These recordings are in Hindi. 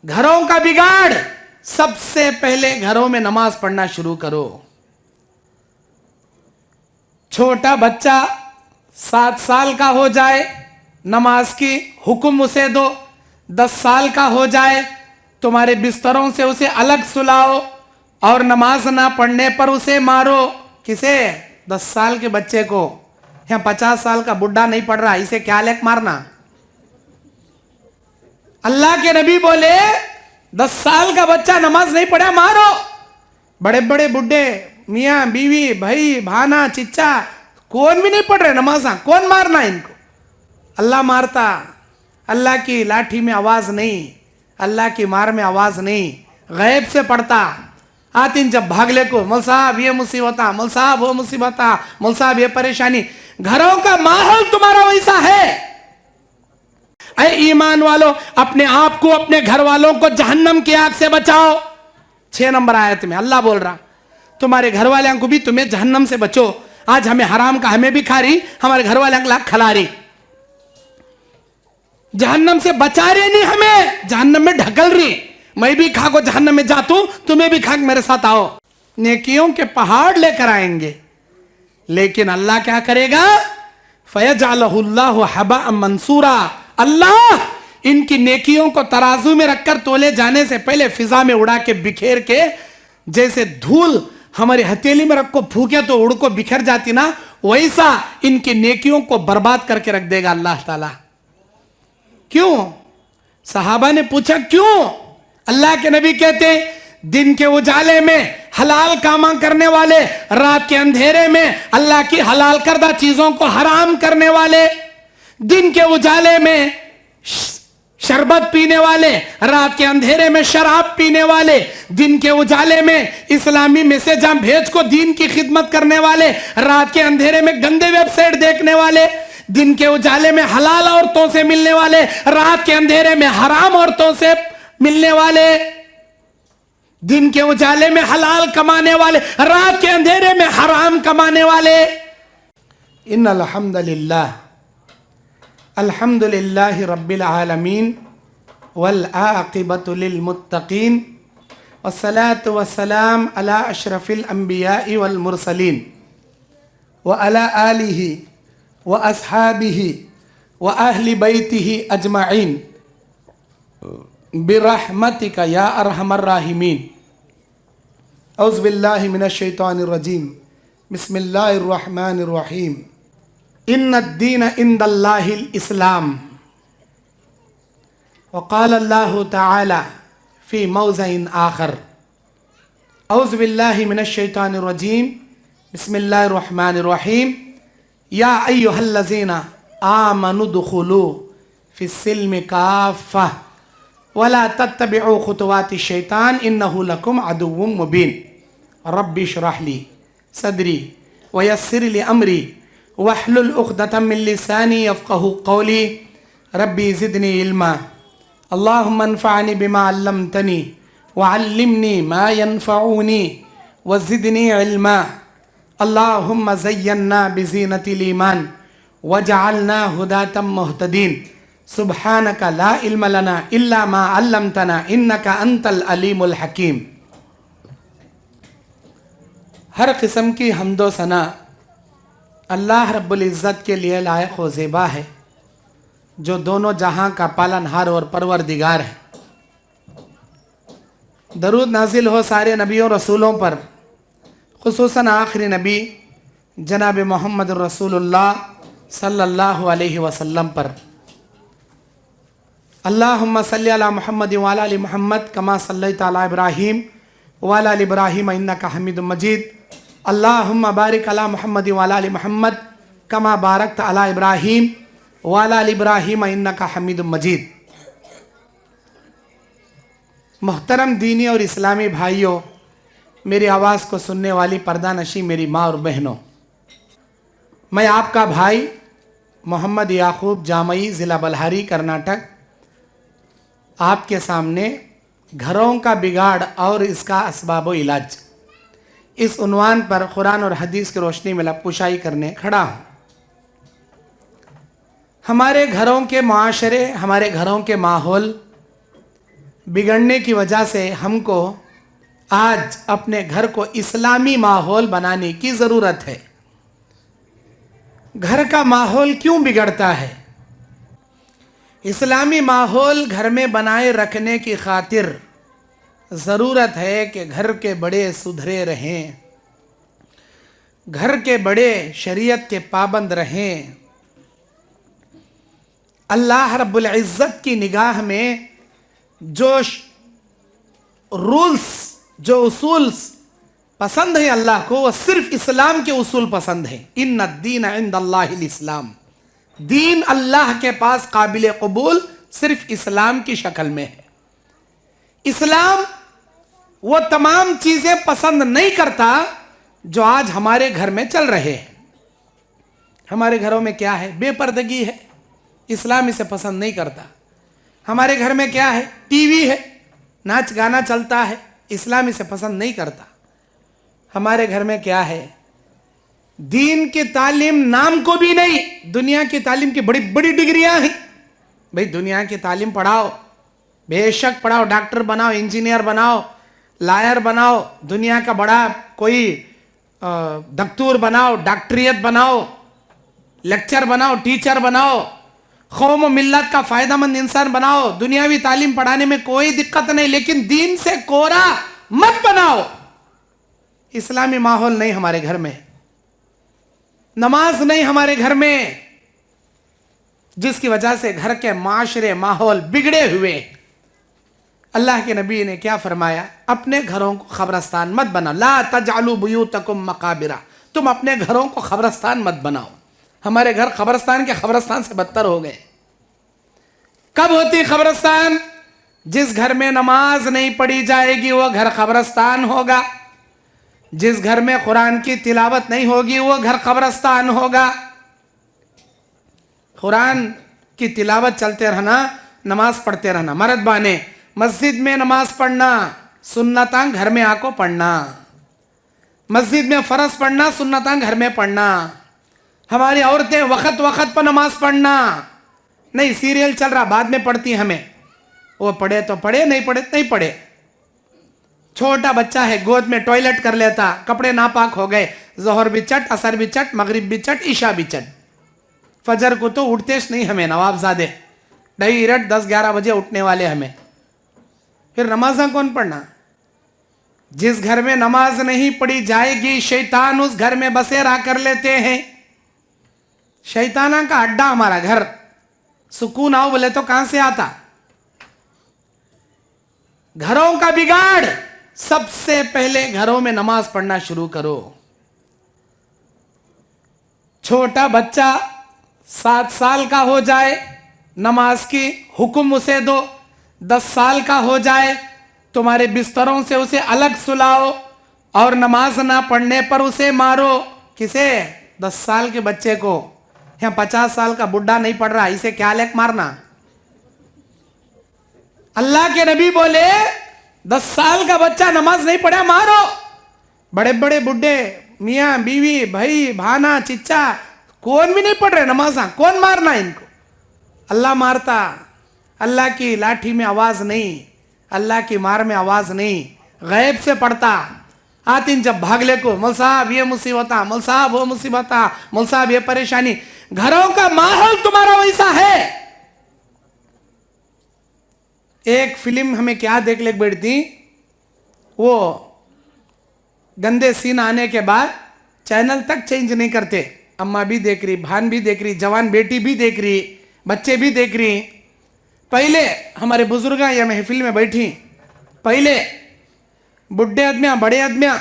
घरों का बिगाड़, सबसे पहले घरों में नमाज पढ़ना शुरू करो। छोटा बच्चा 7 साल का हो जाए, नमाज की हुक्म उसे दो। 10 साल का हो जाए, तुम्हारे बिस्तरों से उसे अलग सुलाओ और नमाज ना पढ़ने पर उसे मारो। किसे? 10 साल के बच्चे को। यहाँ 50 साल का बुढ़ा नहीं पढ़ रहा, इसे क्या लेक मारना? अल्लाह के नबी बोले 10 साल का बच्चा नमाज नहीं पढ़ा, मारो। बड़े बड़े बुढ़े, मियाँ बीवी, भाई भाना चिच्चा, कौन भी नहीं पढ़ रहे नमाजा, कौन मारना इनको? अल्लाह मारता। अल्लाह की लाठी में आवाज नहीं, अल्लाह की मार में आवाज नहीं, गैब से पढ़ता। आतिन जब भागले को, मौल साहब ये मुसीबत, मौल साहब वो मुसीबत, मौल साहब ये परेशानी। घरों का माहौल तुम्हारा वैसा है। ऐ ईमान वालों, अपने आप को, अपने घर वालों को जहन्नम की आग से बचाओ। 6 नंबर आयत में अल्लाह बोल रहा, तुम्हारे घर वाले को भी तुम्हें जहन्नम से बचो। आज हमें हराम का हमें भी खा रही, हमारे घर वाले लाख खिला रही। जहन्नम से बचा रही नहीं, हमें जहन्नम में ढकल रही। मैं भी खा को जहन्नम में जाता हूं, तुम्हें भी खा मेरे साथ आओ। नेकियों के पहाड़ लेकर आएंगे, लेकिन अल्लाह क्या करेगा? फयजअलहुल्लाहु हबाअन मंसूरा। अल्लाह इनकी नेकियों को तराजू में रखकर तोले जाने से पहले फिजा में उड़ा के बिखेर के, जैसे धूल हमारी हथेली में रख को फूके तो उड़ को बिखर जाती ना, वैसा इनकी नेकियों को बर्बाद करके रख देगा अल्लाह ताला। क्यों? सहाबा ने पूछा क्यों? अल्लाह के नबी कहते, दिन के उजाले में हलाल कामा करने वाले, रात के अंधेरे में अल्लाह की हलाल करदा चीजों को हराम करने वाले, दिन के उजाले में शरबत पीने वाले, रात के अंधेरे में शराब पीने वाले, दिन के उजाले में इस्लामी मैसेज भेज को दीन की खिदमत करने वाले, रात के अंधेरे में गंदे वेबसाइट देखने वाले, दिन के उजाले में हलाल औरतों से मिलने वाले, रात के अंधेरे में हराम औरतों से मिलने वाले, दिन के उजाले में हलाल कमाने वाले, रात के अंधेरे में हराम कमाने वाले। इन्नल हम्दुलिल्लाह, अल्हम्दुलिल्लाहि रब्बिल आलमीन वल आक़िबतु लिल मुत्तक़ीन वस्सलातु वस्सलाम अला अशरफिल अंबियाइ वल मुरसलीन व अला आलिहि व अस्हाबिहि व अहली बैतिहि अजमाइन बिरहमतिका या अरहमर राहिमीन। औज़ु बिल्लाहि मिनश शैतानिर रजीम। बिस्मिल्लाहिर रहमानिर रहीम। इन्नद्दीन इंदल्लाहिल इस्लाम। वक़ाल अल्लाहु तआला फ़ी मौज़िइन आख़र। औज़ु बिल्लाहि मिनश शैतानिर रजीम। बिस्मिल्लाहिर रहमानिर रहीम। या अय्युहल्लज़ीना आमनु दुख़ुलू फ़िस्सिल्मि काफ़्फ़ा वला तत्तबिउ खुतवाति शैतान इन्नहु लकुम अदुव्वुम मुबीन। रब्बि इश्रह ली सदरी वयस्सिर ली अमरी वहलुल उक़दतम मिन लिसानी यफ़क़हू क़ौली। रब्बी ज़िदनी इल्मा। अल्लाहुम्मा अन्फ़अनी बिमा अल्लमतनी वअल्लिमनी मा यनफ़अूनी वज़िदनी इल्मा। अल्लाहुम्मा ज़य्यन्ना बिज़ीनतिल ईमान वजअलना हुदातम मुहतदीन। सुब्हानका ला इल्म लना इल्ला मा अल्लमतना इन्नका अंतल अलीमुल हकीम। हर किस्म की हम्दो सना अल्लाह रब्बुल इज़्ज़त के लिए लायक व ज़ेबा है, जो दोनों जहां का पालनहार और परवरदिगार है। दरूद नाजिल हो सारे नबियों रसूलों पर, खुसूसन आखिरी नबी जनाब मोहम्मद रसूलुल्लाह सल्लल्लाहु अलैहि वसल्लम पर। अल्लाहुम्मा सल्ली अला मुहम्मद व अला आलि मुहम्मद कमा सल्लैता अला इब्राहीम व अला आलि इब्राहीम इन्नका हमीदुम मजीद। अल्लाहुम्मा बारिक अला मुहम्मद व अला आलि मुहम्मद कमा बारकता अला इब्राहीम व अला आलि इब्राहीम इन्नका हमीदुम मजीद। मोहतरम दीनी और इस्लामी भाइयों, मेरी आवाज़ को सुनने वाली पर्दा नशी मेरी माँ और बहनों, मैं आपका भाई मोहम्मद याकूब जामई, ज़िला बल्हारी, कर्नाटक, आपके सामने घरों का बिगाड़ और इसका असबाब इलाज, इस उन्वान पर कुरान और हदीस की रोशनी में लबकुशाई करने खड़ा हूँ। हमारे घरों के माशरे, हमारे घरों के माहौल बिगड़ने की वजह से हमको आज अपने घर को इस्लामी माहौल बनाने की ज़रूरत है। घर का माहौल क्यों बिगड़ता है? इस्लामी माहौल घर में बनाए रखने की खातिर ज़रूरत है कि घर के बड़े सुधरे रहें, घर के बड़े शरीयत के पाबंद रहें। अल्लाह रब्बुल इज़्ज़त की निगाह में जो रूल्स, जो उसूल पसंद है अल्लाह को, वो सिर्फ इस्लाम के उसूल पसंद है। इन्ना दीन इंदल्लाहिल इस्लाम, दीन अल्लाह के पास काबिल कबूल सिर्फ इस्लाम की शक्ल में है। इस्लाम वो तमाम चीजें पसंद नहीं करता जो आज हमारे घर में चल रहे हैं। हमारे घरों में क्या है? बेपर्दगी है, इस्लाम इसे पसंद नहीं करता। हमारे घर में क्या है? टीवी है, नाच गाना चलता है, इस्लाम इसे पसंद नहीं करता। हमारे घर में क्या है? दीन की तालीम नाम को भी नहीं, दुनिया की तालीम की बड़ी बड़ी डिग्रियां हैं। भाई दुनिया की तालीम पढ़ाओ, बेशक पढ़ाओ, डॉक्टर बनाओ, इंजीनियर बनाओ, लायर बनाओ, दुनिया का बड़ा कोई दक्तूर बनाओ, डॉक्टरियत बनाओ, लेक्चर बनाओ, टीचर बनाओ, कौम और मिल्लत का फायदामंद इंसान बनाओ। दुनियावी तालीम पढ़ाने में कोई दिक्कत नहीं, लेकिन दीन से कोरा मत बनाओ। इस्लामी माहौल नहीं हमारे घर में, नमाज नहीं हमारे घर में, जिसकी वजह से घर के माशरे माहौल बिगड़े हुए। अल्लाह के नबी ने क्या फरमाया? अपने घरों को खबरस्तान मत बनाओ। ला तजअलू बुयूतकुम मकाबिरा, तुम अपने घरों को खबरस्तान मत बनाओ। हमारे घर खबरस्तान के खबरस्तान से बदतर हो गए। कब होती खबरस्तान? जिस घर में नमाज नहीं पढ़ी जाएगी वो घर खबरस्तान होगा। जिस घर में कुरान की तिलावत नहीं होगी वो घर खबरस्तान होगा। कुरान की तिलावत चलते रहना, नमाज पढ़ते रहना। मर्द बाने मस्जिद में नमाज पढ़ना, सुन्नतां घर में आको पढ़ना। मस्जिद में फर्ज पढ़ना, सुन्नतां घर में पढ़ना। हमारी औरतें वक्त वक्त पर नमाज पढ़ना नहीं, सीरियल चल रहा बाद में पढ़ती हमें, वो पढ़े तो पढ़े, नहीं पढ़े तो नहीं पढ़े। छोटा बच्चा है, गोद में टॉयलेट कर लेता, कपड़े नापाक हो गए, जोहर भी चट, असर भी चट, मगरिब भी चट, ईशा भी चट। फजर को तो उठतेश नहीं हमें, नवाबजादे डायरेक्ट 10-11 बजे उठने वाले हमें। फिर नमाजा कौन पढ़ना? जिस घर में नमाज नहीं पढ़ी जाएगी शैतान उस घर में बसेरा कर लेते हैं। शैताना का अड्डा हमारा घर। सुकून आओ बोले तो कहां से आता? घरों का बिगाड़। सबसे पहले घरों में नमाज पढ़ना शुरू करो। छोटा बच्चा 7 साल का हो जाए, नमाज की हुक्म उसे दो। 10 साल का हो जाए, तुम्हारे बिस्तरों से उसे अलग सुलाओ और नमाज ना पढ़ने पर उसे मारो। किसे? 10 साल के बच्चे को। यहाँ 50 साल का बुढ़ा नहीं पढ़ रहा, इसे क्या लेक मारना? अल्लाह के नबी बोले 10 साल का बच्चा नमाज नहीं पढ़ा मारो। बड़े बड़े बुढ़े, मियाँ बीवी, भाई भाना चिच्चा, कौन भी नहीं पढ़ रहे नमाजा, कौन मारना इनको? अल्लाह मारता। अल्लाह की लाठी में आवाज नहीं, अल्लाह की मार में आवाज नहीं, गैब से पढ़ता। आतिन जब भागले को, मौल साहब ये मुसीबत, मौल साहब वो मुसीबत, मौल साहब ये परेशानी। घरों का माहौल तुम्हारा वैसा है। एक फिल्म हमें क्या देख ले बैठती, वो गंदे सीन आने के बाद चैनल तक चेंज नहीं करते। अम्मा भी देख रही, भान भी देख रही, जवान बेटी भी देख रही, बच्चे भी देख रही। पहले हमारे बुजुर्ग या महफिल में बैठी, पहले बुढ़े आदमियाँ, बड़े आदमियाँ,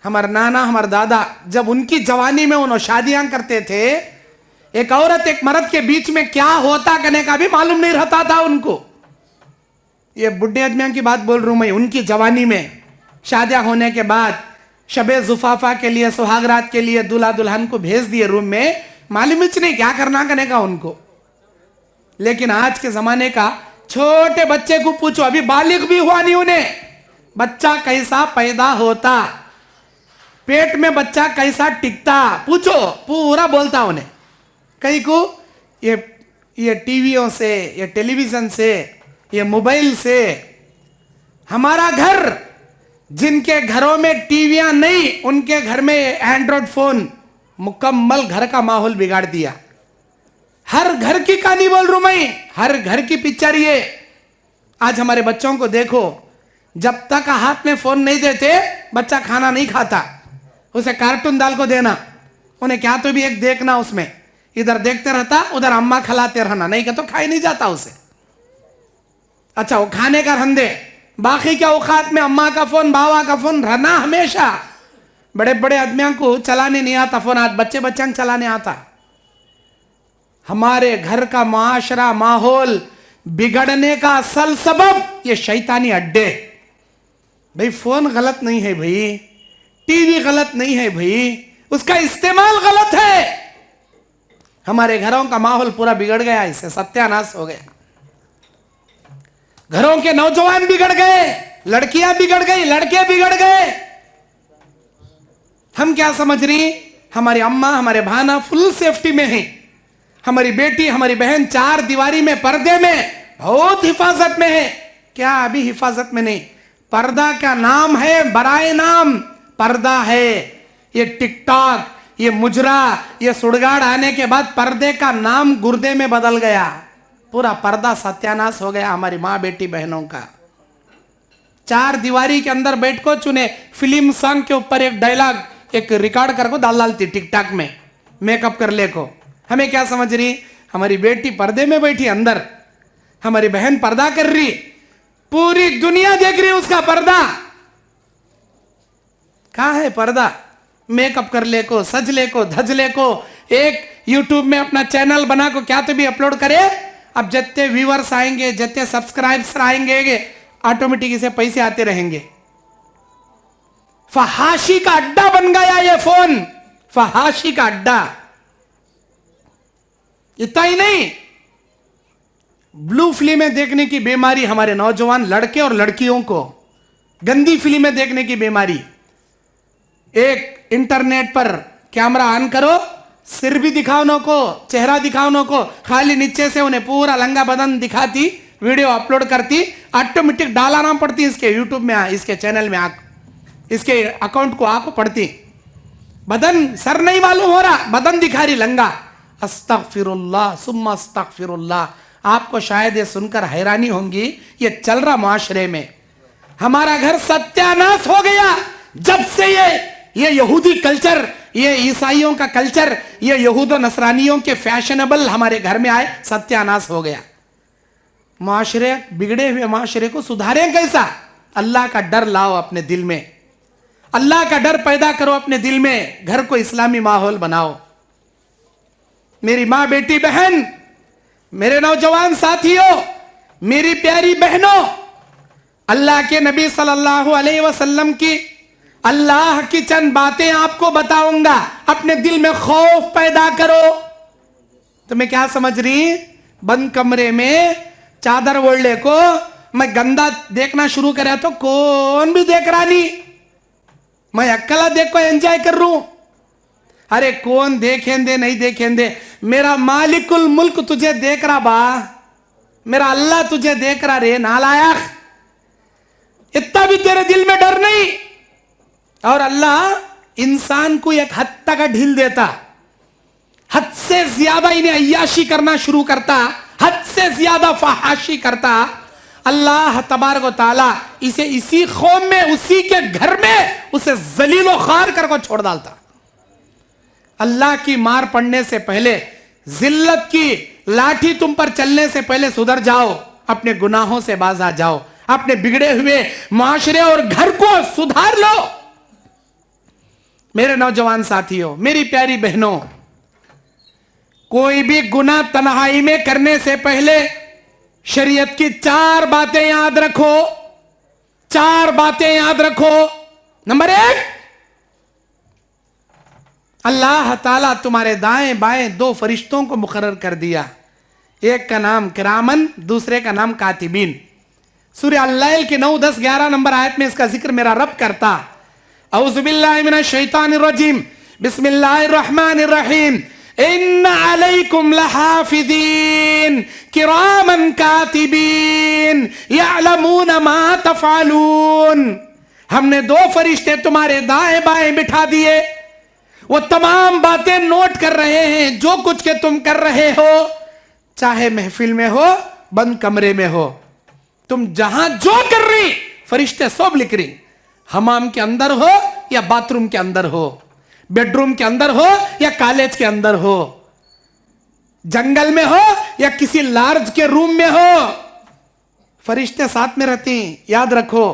हमारे नाना हमारे दादा, जब उनकी जवानी में उन्होंने शादियां करते थे, एक औरत एक मर्द के बीच में क्या होता करने का भी मालूम नहीं रहता था उनको। ये बुढ़े आदमियों की बात बोल रहा हूं मैं। उनकी जवानी में शादियां होने के बाद शबे जुफाफा के लिए, सुहागरात के लिए दूल्हा दुल्हन को भेज दिए रूम में, मालूम ही नहीं क्या करना करने का उनको। लेकिन आज के जमाने का छोटे बच्चे को पूछो, अभी बालिग भी हुआ नहीं उन्हें, बच्चा कैसा पैदा होता, पेट में बच्चा कैसा टिकता, पूछो, पूरा बोलता उन्हें। कई को ये टीवियों से, ये टेलीविजन से ये मोबाइल से हमारा घर, जिनके घरों में टीवियां नहीं, उनके घर में एंड्रॉइड फोन मुकम्मल घर का माहौल बिगाड़ दिया। हर घर की कहानी बोल रहा हूं मैं, हर घर की पिक्चर ये। आज हमारे बच्चों को देखो, जब तक हाथ में फोन नहीं देते बच्चा खाना नहीं खाता। उसे कार्टून डाल को देना, उन्हें क्या तो भी एक देखना, उसमें इधर देखते रहता, उधर अम्मा खिलाते रहना, नहीं क्या तो खा ही नहीं जाता उसे। अच्छा, वो खाने का रंधे, बाकी क्या औकात में अम्मा का फोन, बाबा का फोन रहना हमेशा। बड़े बड़े आदमियों को चलाने नहीं आता फोन, आज बच्चे बच्चा चलाने आता। हमारे घर का माशरा माहौल बिगड़ने का असल सबब ये शैतानी अड्डे। भाई फोन गलत नहीं है भाई, टीवी गलत नहीं है भाई, उसका इस्तेमाल गलत है। हमारे घरों का माहौल पूरा बिगड़ गया, इससे सत्यानाश हो गया। घरों के नौजवान बिगड़ गए, लड़कियां बिगड़ गई, लड़के बिगड़ गए। हम क्या समझ रही, हमारी अम्मा हमारे भाना फुल सेफ्टी में है, हमारी बेटी हमारी बहन चार दीवारी में पर्दे में बहुत हिफाजत में है। क्या अभी हिफाजत में नहीं, पर्दा का नाम है, बराए नाम पर्दा है। ये टिकटॉक, ये मुजरा, ये सुड़गाड़ आने के बाद पर्दे का नाम गुर्दे में बदल गया, पूरा पर्दा सत्यानाश हो गया हमारी माँ बेटी बहनों का। चार दीवारी के अंदर बैठ को चुने फिल्म सॉन्ग के ऊपर एक डायलॉग, एक रिकॉर्ड कर को डालती टिकटॉक में, मेकअप कर ले को। हमें क्या समझ रही, हमारी बेटी पर्दे में बैठी अंदर, हमारी बहन पर्दा कर रही, पूरी दुनिया देख रही उसका पर्दा। कहां है पर्दा? मेकअप कर ले को, सज ले को, धज ले को, एक यूट्यूब में अपना चैनल बना को क्या तो भी अपलोड करे। अब जितने व्यूअर्स आएंगे, जितने सब्सक्राइबर्स आएंगे, ऑटोमेटिक इसे पैसे आते रहेंगे। फहाशी का अड्डा बन गया ये फोन, फहाशी का अड्डा। इतना ही नहीं, ब्लू फिल्में देखने की बीमारी हमारे नौजवान लड़के और लड़कियों को, गंदी फिल्में देखने की बीमारी। एक इंटरनेट पर कैमरा ऑन करो, सिर भी दिखाओ नो को, चेहरा दिखाओ नो को, खाली नीचे से उन्हें पूरा लंगा बदन दिखाती, वीडियो अपलोड करती, ऑटोमेटिक डालना पड़ती इसके यूट्यूब में, इसके चैनल में इसके अकाउंट को आको पड़ती। बदन, सर नहीं मालूम हो रहा, बदन दिखा रही लंगा। अस्तगफिरुल्लाह सुम्मा अस्तगफिरुल्लाह। आपको शायद ये सुनकर हैरानी होंगी, ये चल रहा माशरे में। हमारा घर सत्यानाश हो गया जब से ये यहूदी कल्चर, ये ईसाइयों का कल्चर, ये यहूद नसरानियों के फैशनेबल हमारे घर में आए, सत्यानाश हो गया। माशरे, बिगड़े हुए माशरे को सुधारें कैसा? अल्लाह का डर लाओ अपने दिल में, अल्लाह का डर पैदा करो अपने दिल में, घर को इस्लामी माहौल बनाओ। मेरी मां बेटी बहन, मेरे नौजवान साथियों, मेरी प्यारी बहनों, अल्लाह के नबी सल्लल्लाहु अलैहि वसल्लम की, अल्लाह की चंद बातें आपको बताऊंगा। अपने दिल में खौफ पैदा करो। तुम्हें क्या समझ रही, बंद कमरे में चादर ओढ़ले को मैं गंदा देखना शुरू करे तो कौन भी देख रहा नहीं, मैं अकेला देख को एंजॉय कर रू। अरे कौन देखेंदे नहीं देखेंदे, मेरा मालिकुल मुल्क तुझे देख रहा बा, मेरा अल्लाह तुझे देख रहा रे नालायक। इतना भी तेरे दिल में डर नहीं। और अल्लाह इंसान को एक हद तक ढील देता, हद से ज्यादा इन्हें अय्याशी करना शुरू करता, हद से ज्यादा फहाशी करता। अल्लाह तबारक व तआला इसे इसी कौम में, उसी के घर में उसे जलीलो खार कर को छोड़ डालता। अल्लाह की मार पड़ने से पहले, जिल्लत की लाठी तुम पर चलने से पहले सुधर जाओ, अपने गुनाहों से बाज आ जाओ, अपने बिगड़े हुए माशरे और घर को सुधार लो। मेरे नौजवान साथियों, मेरी प्यारी बहनों, कोई भी गुनाह तन्हाई में करने से पहले शरीयत की चार बातें याद रखो, चार बातें याद रखो। नंबर एक, अल्लाह ताला तुम्हारे दाएं बाएं दो फरिश्तों को मुकर्रर कर दिया, एक का नाम किरामन, दूसरे का नाम कातिबीन। सूरह अल-लैल के 9, 10, 11 नंबर आयत में इसका जिक्र मेरा रब करता। औज़ु बिल्लाहि मिनश शैतानिर रजीम, बिस्मिल्लाहिर रहमानिर रहीम। इन्ना अलैकुम लहाफिज़ीन किरामन किरामन कातिबीन यअलमून मा तफअलून। हमने 2 फरिश्ते तुम्हारे दाएं बाएं बिठा दिए, वो तमाम बातें नोट कर रहे हैं जो कुछ के तुम कर रहे हो, चाहे महफिल में हो बंद कमरे में हो, तुम जहां जो कर रही फरिश्ते सब लिख रही। हमाम के अंदर हो या बाथरूम के अंदर हो, बेडरूम के अंदर हो या कॉलेज के अंदर हो, जंगल में हो या किसी लार्ज के रूम में हो, फरिश्ते साथ में रहते हैं। याद रखो,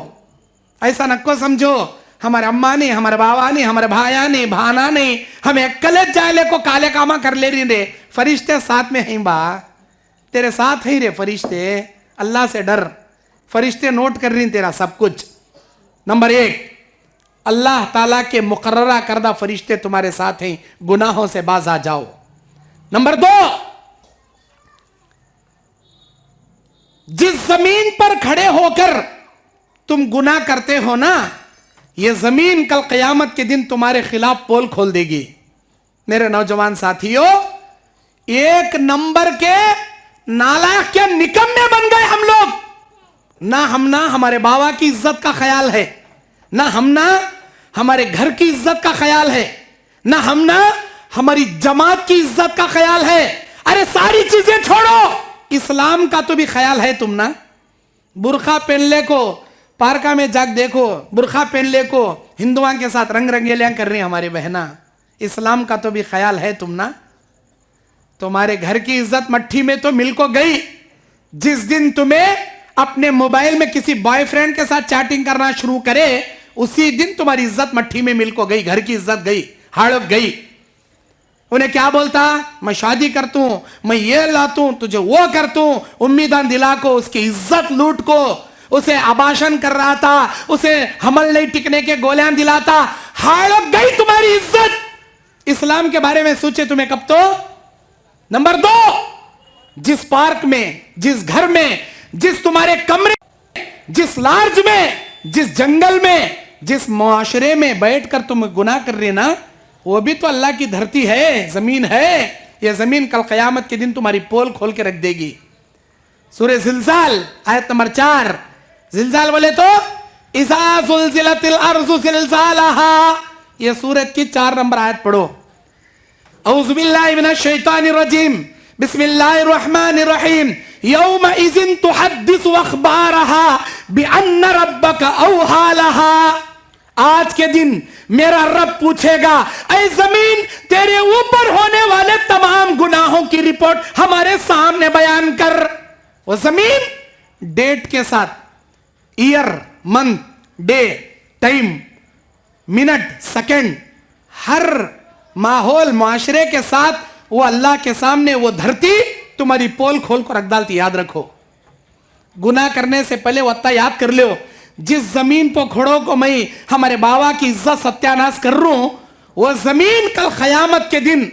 ऐसा नको समझो हमारे अम्मा ने, हमारे बाबा ने, हमारे भाया ने, भाना ने हमें कलेज जाले को काले कामा कर ले रही रे, फरिश्ते साथ में हैं बा, तेरे साथ ही रे फरिश्ते। अल्लाह से डर, फरिश्ते नोट कर रही तेरा सब कुछ। नंबर 1, अल्लाह ताला के मुकर्ररा करदा फरिश्ते तुम्हारे साथ हैं, गुनाहों से बाज आ जाओ। नंबर 2, जिस जमीन पर खड़े होकर तुम गुनाह करते हो ना, यह जमीन कल क़यामत के दिन तुम्हारे खिलाफ पोल खोल देगी। मेरे नौजवान साथियों, 1 नंबर के नालायक के निकम्मे बन गए हम लोग। ना हमारे बाबा की इज्जत का ख्याल है, ना हमारे घर की इज्जत का ख्याल है, ना हमारी जमात की इज्जत का ख्याल है। अरे सारी चीजें छोड़ो, इस्लाम का तो भी ख्याल है तुम ना। बुरखा पहन ले को पार्का में जाग देखो, बुरखा पहन ले को हिंदुओं के साथ रंग रंगेलियां कर रही हमारी बहना, इस्लाम का तो भी ख्याल है तुम ना। तुम्हारे घर की इज्जत मट्ठी में तो मिल को गई जिस दिन तुम्हें अपने मोबाइल में किसी बॉयफ्रेंड के साथ चैटिंग करना शुरू करे, उसी दिन तुम्हारी इज्जत मट्ठी में मिल को गई, घर की इज्जत गई, हाड़क गई। उन्हें क्या बोलता, मैं शादी करता हूं, मैं ये लाता हूं, तुझे वो करता हूं, उम्मीदान दिला को उसकी इज्जत लूट को, उसे आबाशन कर रहा था, उसे हमल नहीं टिकने के गोलियां दिलाता, हाड़क गई तुम्हारी इज्जत। इस्लाम के बारे में सोचे तुम्हें कब तो। नंबर 2, जिस पार्क में, जिस घर में, जिस तुम्हारे कमरे, जिस लार्ज में, जिस जंगल में, जिस मुआशरे में बैठकर तुम गुनाह कर रहे ना, वो भी तो अल्लाह की धरती है, जमीन है। यह जमीन कल क़यामत के दिन तुम्हारी पोल खोल के रख देगी। सूरह ज़िलज़ाल आयत नंबर 4, ज़िलज़ाल बोले तो इज़ा ज़ुलज़िलतिल अर्ज़ु ज़िलज़ालहा, यह सूरत की 4 नंबर आयत पढ़ो। औज़ु बिल्लाहि मिनश शैतानिर रजीम, बिस्मिल्लाहिर रहमानिर रहीम, यौम इज़िन तुहद्दिसु अख़बारहा बिअन्न रब्बका औहा लहा। आज के दिन मेरा रब पूछेगा, ऐ जमीन तेरे ऊपर होने वाले तमाम गुनाहों की रिपोर्ट हमारे सामने बयान कर। वो जमीन डेट के साथ, year, month, day, time, minute, second, हर माहौल मुआशरे के साथ वो अल्लाह के सामने वो धरती तुम्हारी पोल खोल कर रख डालती। याद रखो, गुनाह करने से पहले वत्ता याद कर लो, जिस जमीन पर खड़ो को मैं हमारे बाबा की इज्जत सत्यानाश कर रहा हूं, वो जमीन कल क़यामत के दिन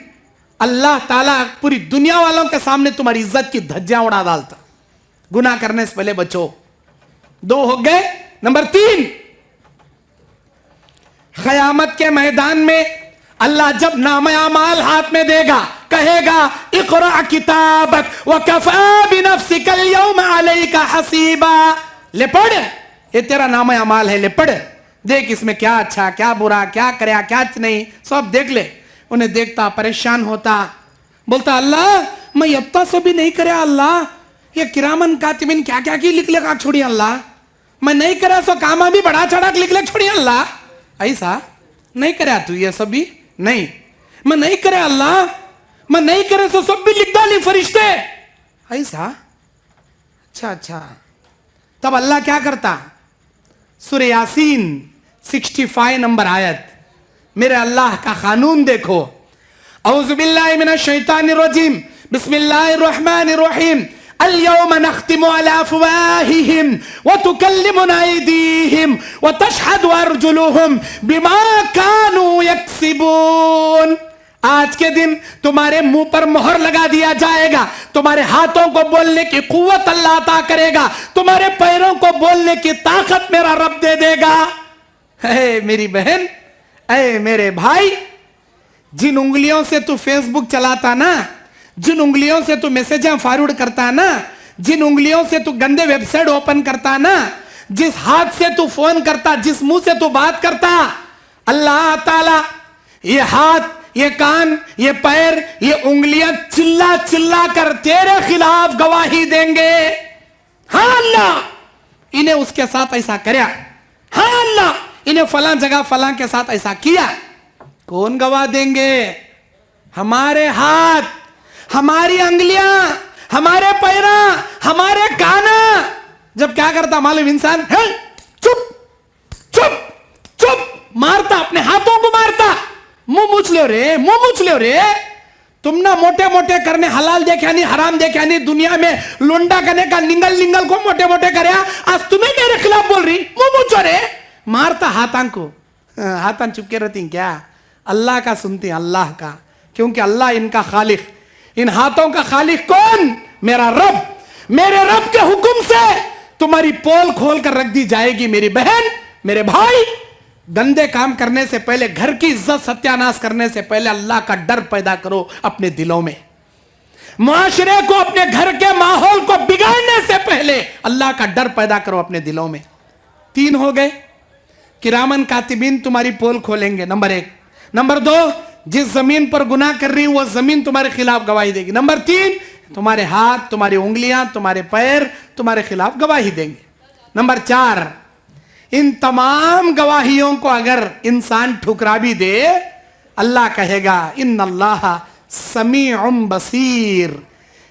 अल्लाह ताला पूरी दुनिया वालों के सामने तुम्हारी इज्जत की धज्जियां उड़ा डालता। गुनाह करने से पहले बचो। 2 हो गए। नंबर 3, क़यामत के मैदान में अल्लाह जब नामे अमाल हाथ में देगा, कहेगा इक़रा किताबक व कफ़ा बिनफ़्सिकल यौम अलैका हसीबा। ले पढ़, ये तेरा नामे अमाल है, ले पढ़, देख इसमें क्या अच्छा, क्या बुरा, क्या करया, क्या नहीं, सब देख ले। उन्हें देखता परेशान होता, बोलता अल्लाह मैं इतना सब भी नहीं करे अल्लाह, ये किरामन कातिबिन क्या क्या की लिख लेगा छोड़ी अल्लाह, मैं नहीं करा सो कामा भी बड़ा चढ़ा लिख ले छोड़ी अल्लाह। ऐसा नहीं करे तू, ये सब भी नहीं, मैं नहीं करे अल्लाह, मैं नहीं करे सो सब भी लिख डाली फरिश्ते। ऐसा, अच्छा। तब अल्लाह क्या करता, सूरह यासीन 65 नंबर आयत, मेरे अल्लाह का कानून देखो। औज़ु बिल्लाहि मिनश शैतानिर रजीम, बिस्मिल्लाहिर रहमानिर रहीम, अल यौम नख्तिमु अला अफ़वाहिहिम व तुकल्लिमुना अयदीहिम व तशहदु अर्जुलुहुम बिमा कानू यक्सिबून। आज के दिन तुम्हारे मुंह पर मोहर लगा दिया जाएगा, तुम्हारे हाथों को बोलने की कुव्वत अल्लाह अता करेगा, तुम्हारे पैरों को बोलने की ताकत मेरा रब दे देगा। है मेरी बहन, ऐ मेरे भाई, जिन उंगलियों से तू फेसबुक चलाता ना, जिन उंगलियों से तू मैसेजें फॉरवर्ड करता ना, जिन उंगलियों से तू गंदे वेबसाइट ओपन करता ना, जिस हाथ से तू फोन करता, जिस मुंह से तू बात करता, अल्लाह ताला ये हाथ, ये कान, ये पैर, ये उंगलियां चिल्ला चिल्ला कर तेरे खिलाफ गवाही देंगे। हाँ अल्लाह इन्हें उसके साथ ऐसा करया, हाँ अल्लाह इन्हें फलां जगह फलां के साथ ऐसा किया। कौन गवाह देंगे? हमारे हाथ, हमारी उंगलियां, हमारे पैरा, हमारे काना। जब क्या करता मालूम इंसान? है चुप चुप चुप, मारता, अपने हाथों को मारता। मुंह मुछ लो रे, मुंह मुछ लो रे। तुम ना मोटे मोटे करने हलाल देखा नहीं, हराम देखा नहीं, दुनिया में लोंडा करने का निंगल निंगल को मोटे मोटे करे, आज तुम्हें मेरे खिलाफ बोल रही, मुंह मुछो रे। मारता हाथां को, हाथां चुपके रहती क्या? अल्लाह का सुनती, अल्लाह का, क्योंकि अल्लाह इनका खालिक। इन हाथों का खालिक कौन? मेरा रब। मेरे रब के हुक्म से तुम्हारी पोल खोल कर रख दी जाएगी। मेरी बहन, मेरे भाई, गंदे काम करने से पहले, घर की इज्जत सत्यानाश करने से पहले अल्लाह का डर पैदा करो अपने दिलों में। मुआशरे को, अपने घर के माहौल को बिगाड़ने से पहले अल्लाह का डर पैदा करो अपने दिलों में। 3 हो गए। किरामन कातिबीन तुम्हारी पोल खोलेंगे, नंबर 1। नंबर 2, जिस जमीन पर गुनाह कर रही वो जमीन तुम्हारे खिलाफ गवाही देगी। नंबर 3, तुम्हारे हाथ, तुम्हारी उंगलियां, तुम्हारे पैर तुम्हारे खिलाफ गवाही देंगे। नंबर 4, इन तमाम गवाहियों को अगर इंसान ठुकरा भी दे, अल्लाह कहेगा इन्नल्लाह समीउम बसीर,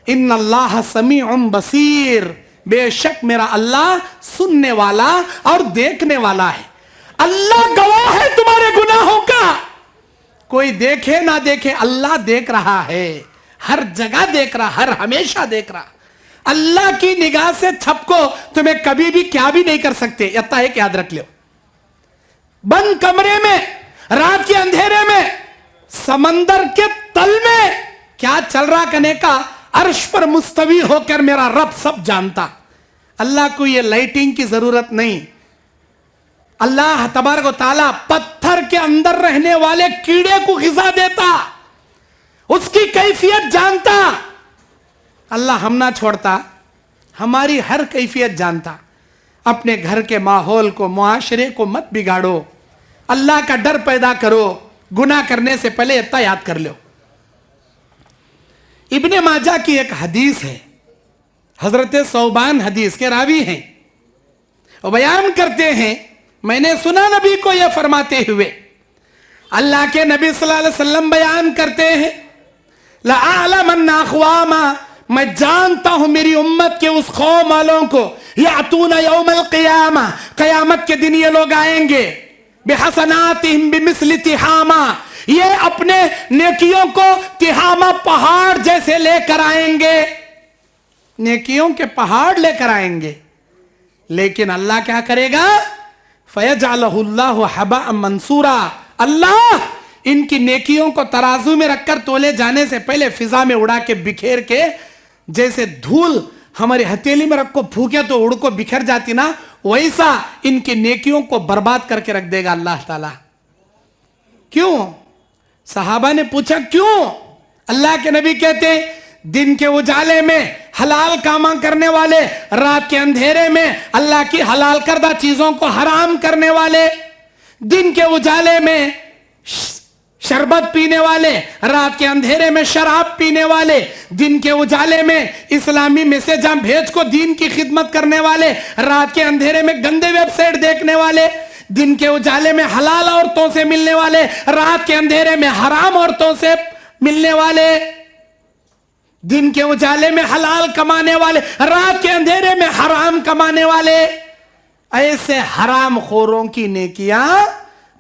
इन्नल्लाह समीउम बसीर, बेशक मेरा अल्लाह सुनने वाला और देखने वाला है। अल्लाह गवाह है तुम्हारे गुनाहों का। कोई देखे ना देखे, अल्लाह देख रहा है, हर जगह देख रहा, हर हमेशा देख रहा। अल्लाह की निगाह से छपको तुम्हें कभी भी क्या भी नहीं कर सकते, इतना एक याद रख लो। बंद कमरे में, रात के अंधेरे में, समंदर के तल में क्या चल रहा करने का, अर्श पर मुस्तवी होकर मेरा रब सब जानता। अल्लाह को यह लाइटिंग की जरूरत नहीं। अल्लाह तबारक व तआला पत्थर के अंदर रहने वाले कीड़े को ग़िज़ा देता, उसकी कैफियत जानता। अल्लाह हम ना छोड़ता, हमारी हर कैफियत जानता। अपने घर के माहौल को, मुआशरे को मत बिगाड़ो, अल्लाह का डर पैदा करो। गुनाह करने से पहले इतना याद कर लो। इब्ने माजा की एक हदीस है, हजरत सौबान हदीस के रावी हैं, वो बयान करते हैं, मैंने सुना नबी को यह फरमाते हुए, अल्लाह के नबी सल्लल्लाहु अलैहि वसल्लम बयान करते हैं, लअअलमन्ना अक़वामा, मैं जानता हूं मेरी उम्मत के उस कौम वालों को, यातूना यौमल क़ियामा, क़यामत के दिन ये लोग आएंगे, बिहसनातिहिम बिमिस्लि तिहामा, ये अपने नेकियों को तिहामा पहाड़ जैसे लेकर आएंगे, नेकियों के पहाड़ लेकर आएंगे। लेकिन अल्लाह क्या करेगा? फयजअलहुल्लाहु हबाअन मंसूरा, अल्लाह इनकी नेकियों को तराजू में रखकर तोले जाने से पहले फिजा में उड़ा के बिखेर के, जैसे धूल हमारी हथेली में रखो फूके तो उड़ को बिखर जाती ना, वैसा इनकी नेकियों को बर्बाद करके रख देगा अल्लाह ताला। क्यों? सहाबा ने पूछा क्यों? अल्लाह के नबी कहते, दिन के उजाले में हलाल कामा करने वाले, रात के अंधेरे में अल्लाह की हलाल करदा चीजों को हराम करने वाले, दिन के उजाले में शरबत पीने वाले, रात के अंधेरे में शराब पीने वाले, दिन के उजाले में इस्लामी मैसेज भेज को दीन की खिदमत करने वाले, रात के अंधेरे में गंदे वेबसाइट देखने वाले, दिन के उजाले में हलाल औरतों से मिलने वाले, रात के अंधेरे में हराम औरतों से मिलने वाले, दिन के उजाले में हलाल कमाने वाले, रात के अंधेरे में हराम कमाने वाले। ऐसे हराम खोरों की नेकियां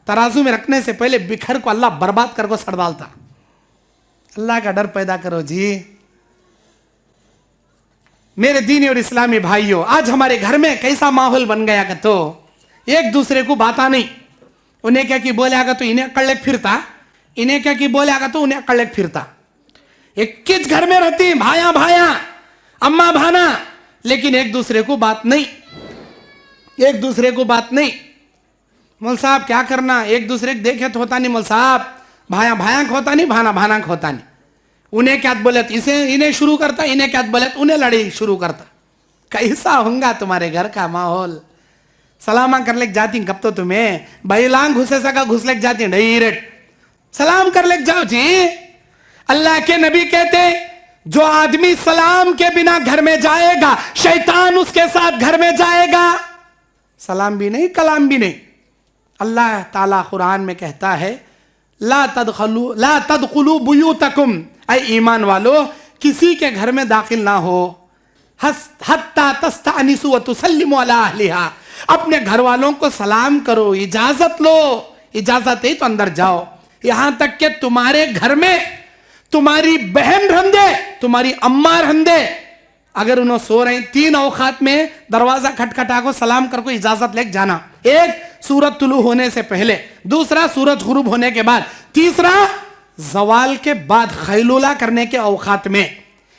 तराजू में रखने से पहले बिखर को अल्लाह बर्बाद करके सड़ डालता। अल्लाह का डर पैदा करो जी। मेरे दीनी और इस्लामी भाइयों, आज हमारे घर में कैसा माहौल बन गया कि तो एक दूसरे को बाता नहीं, उन्हें क्या कि बोले आगा तो इन्हें अकड़ लेके फिरता, इन्हें क्या कि बोले आगा तो उन्हें अकड़ लेके फिरता। एक किस घर में रहती, भाया भाया, अम्मा भाना, लेकिन एक दूसरे को बात नहीं, एक दूसरे को बात नहीं। मौल साहब क्या करना, एक दूसरे को देखे तो होता नहीं, मौल साहब भाया भाया होता नहीं, भाना भाना होता नहीं। उन्हें क्या बोले इसे इन्हें शुरू करता, इन्हें क्या बोले उन्हें लड़ाई शुरू करता। कैसा होगा तुम्हारे घर का माहौल। सलामा कर लेक जाती कब तो तुम्हें बैलांग घुसे सका घुस लेक जाती डायरेक्ट सलाम कर लेक जाओ जी। अल्लाह के नबी कहते जो आदमी सलाम के बिना घर में जाएगा शैतान उसके साथ घर में जाएगा। सलाम भी नहीं कलाम भी नहीं। अल्लाह ताला कुरान में कहता है ला तदखुलू बुयूतकुम, ऐ ईमान वालो किसी के घर में दाखिल ना हो हत्ता तस्तानिसु व तुसल्लिमु अला अहलिहा, अपने घर वालों को सलाम करो, इजाजत लो, इजाजत है तो अंदर जाओ। यहां तक कि तुम्हारे घर में तुम्हारी बहन रहंदे, तुम्हारी अम्मा रहंदे, अगर उन्होंने सो रहे 3 औकात में दरवाजा खटखटा को सलाम कर को इजाजत लेके जाना। एक सूरज तुलू होने से पहले, दूसरा सूरज गुरूब होने के बाद, तीसरा जवाल के बाद खैलुला करने के औकात में।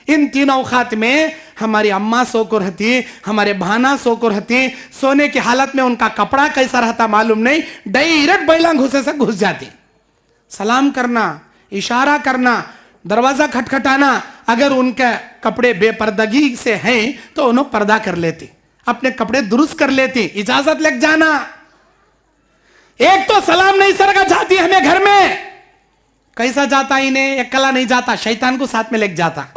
इन 3 औकात में हमारी अम्मा सो को रहती, हमारे भाना सो को रहती, सोने की हालत में उनका कपड़ा कैसा रहता मालूम नहीं, डायरेक्ट बैला घुसे से घुस जाती। सलाम करना, इशारा करना, दरवाजा खटखटाना, अगर उनके कपड़े बेपर्दगी से हैं तो उन्हें पर्दा कर लेती, अपने कपड़े दुरुस्त कर लेती, इजाजत लग जाना। एक तो सलाम नहीं सरका जाती हमें घर में, कैसा जाता इन्हें अकेला नहीं जाता, शैतान को साथ में लेके जाता।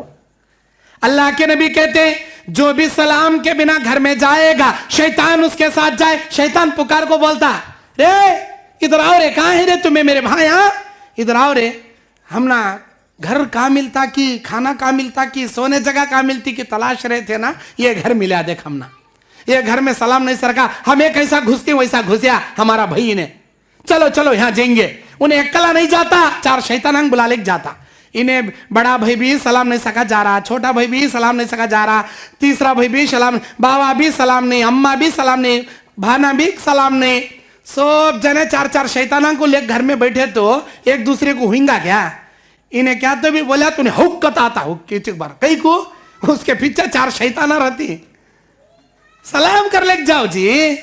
अल्लाह के नबी कहते जो भी सलाम के बिना घर में जाएगा शैतान उसके साथ जाए। शैतान पुकार को बोलता रे इधर आओ रे, कहां है रे तुम्हें मेरे भाई, इधर आओ रे, हम ना घर कहाँ मिलता कि खाना कहाँ मिलता कि सोने जगह कहाँ मिलती कि तलाश रहे थे ना, ये घर मिला देख हमना, ये घर में सलाम नहीं सरका, हमें कैसा घुसती वैसा घुसिया हमारा भाई ने, चलो चलो यहाँ जाएंगे। उन्हें अकेला नहीं जाता, 4 शैतान बुला लेके जाता। इन्हें बड़ा भाई भी सलाम नहीं सका जा रहा, छोटा भाई भी सलाम नहीं सका जा रहा, तीसरा भाई भी सलाम, बाबा भी सलाम नहीं, अम्मा भी सलाम नहीं, भाना भी सलाम नहीं, सब जने 4-4 शैताना को लेकर घर में बैठे तो एक दूसरे को हुईंगा क्या। इन्हें क्या तो भी बोला तूने हुक्कत आता हुक्की एक बार कई को, उसके पीछे 4 शैताना रहती। सलाम कर ले जाओ जी,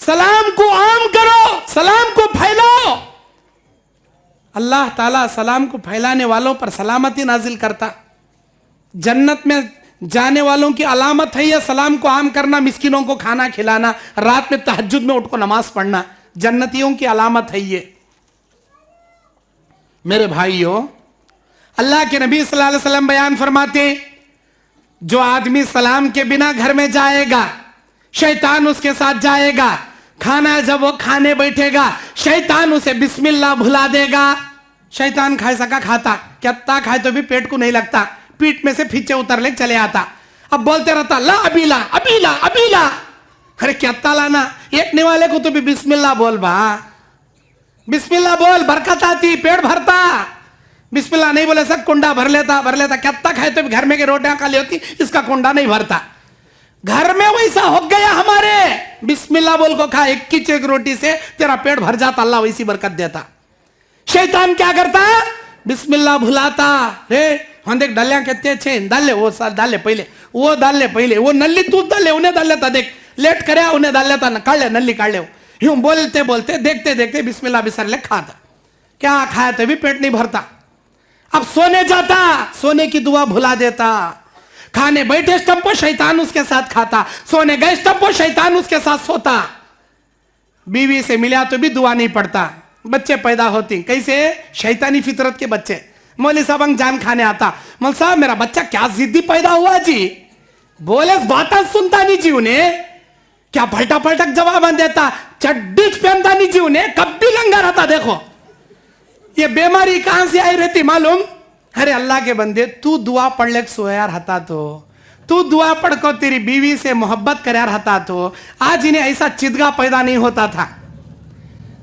सलाम को आम करो, सलाम को फैलाओ। अल्लाह ताला सलाम को फैलाने वालों पर सलामती नाजिल करता। जन्नत में जाने वालों की अलामत है यह सलाम को आम करना, मिस्किनों को खाना खिलाना, रात में तहज्जुद में उठ को नमाज पढ़ना, जन्नतियों की अलामत है ये। मेरे भाइयों, अल्लाह के नबी सल्लल्लाहु अलैहि वसल्लम बयान फरमाते जो आदमी सलाम के बिना घर में जाएगा शैतान उसके साथ जाएगा। खाना जब वो खाने बैठेगा शैतान उसे बिस्मिल्लाह भुला देगा। शैतान खाए सका खाता, कितना खाए तो भी पेट को नहीं लगता, पीठ में से फीचे उतर ले चले आता। अब बोलते रहता ला अबीला अबीला अबीला, अरे क्या लाना, एक निवाले को तो भी बिस्मिल्लाह बोल बा, बिस्मिल्लाह बोल, बरकत आती, पेट भरता। बिस्मिल्लाह नहीं बोले सब कुंडा भर लेता कितना खाए तो भी घर में की रोटियां खाली होती, इसका कुंडा नहीं भरता। घर में वैसा हो गया हमारे, बिस्मिल्लाह बोल को खा, 21 रोटी से तेरा पेट भर जाता, अल्लाह वैसी बरकत देता। शैतान क्या करता, बिस्मिल्लाह भुलाता। रे हम देख डालियां कहते अच्छे डाल ले, वो डाल ले पहले, वो डाल ले पहले, वो नल्ली तू डाल ले, उन्हें डाल लेता, देख लेट करे उन्हें डाल लेता, काट ले नल्ली काट ले, यूं बोलते बोलते देखते देखते बिस्मिल्लाह बिसर ले खाता। क्या खाया तभी पेट नहीं भरता। अब सोने जाता, सोने की दुआ भुला देता। खाने बैठे स्टंपो शैतान उसके साथ खाता, सोने गए स्टंपो शैतान उसके साथ सोता। बीवी से मिला तो भी दुआ नहीं पड़ता। बच्चे पैदा होती कैसे, शैतानी फितरत के बच्चे। मौली साहब जान खाने आता, मौल साहब मेरा बच्चा क्या जिद्दी पैदा हुआ जी, बोले बात सुनता नहीं जी, उन्हें क्या पलटा पलटक जवाब देता, चड्डी पहनता नहीं जी, उन्हें कब भी लंगा रहता। देखो ये बीमारी कहां से आई रहती मालूम। अरे अल्लाह के बंदे, तू दुआ पढ़ ले सोया रहता, तो तू दुआ पढ़ को तेरी बीवी से मोहब्बत कराया रहता तो आज इन्हें ऐसा चिदगा पैदा नहीं होता था।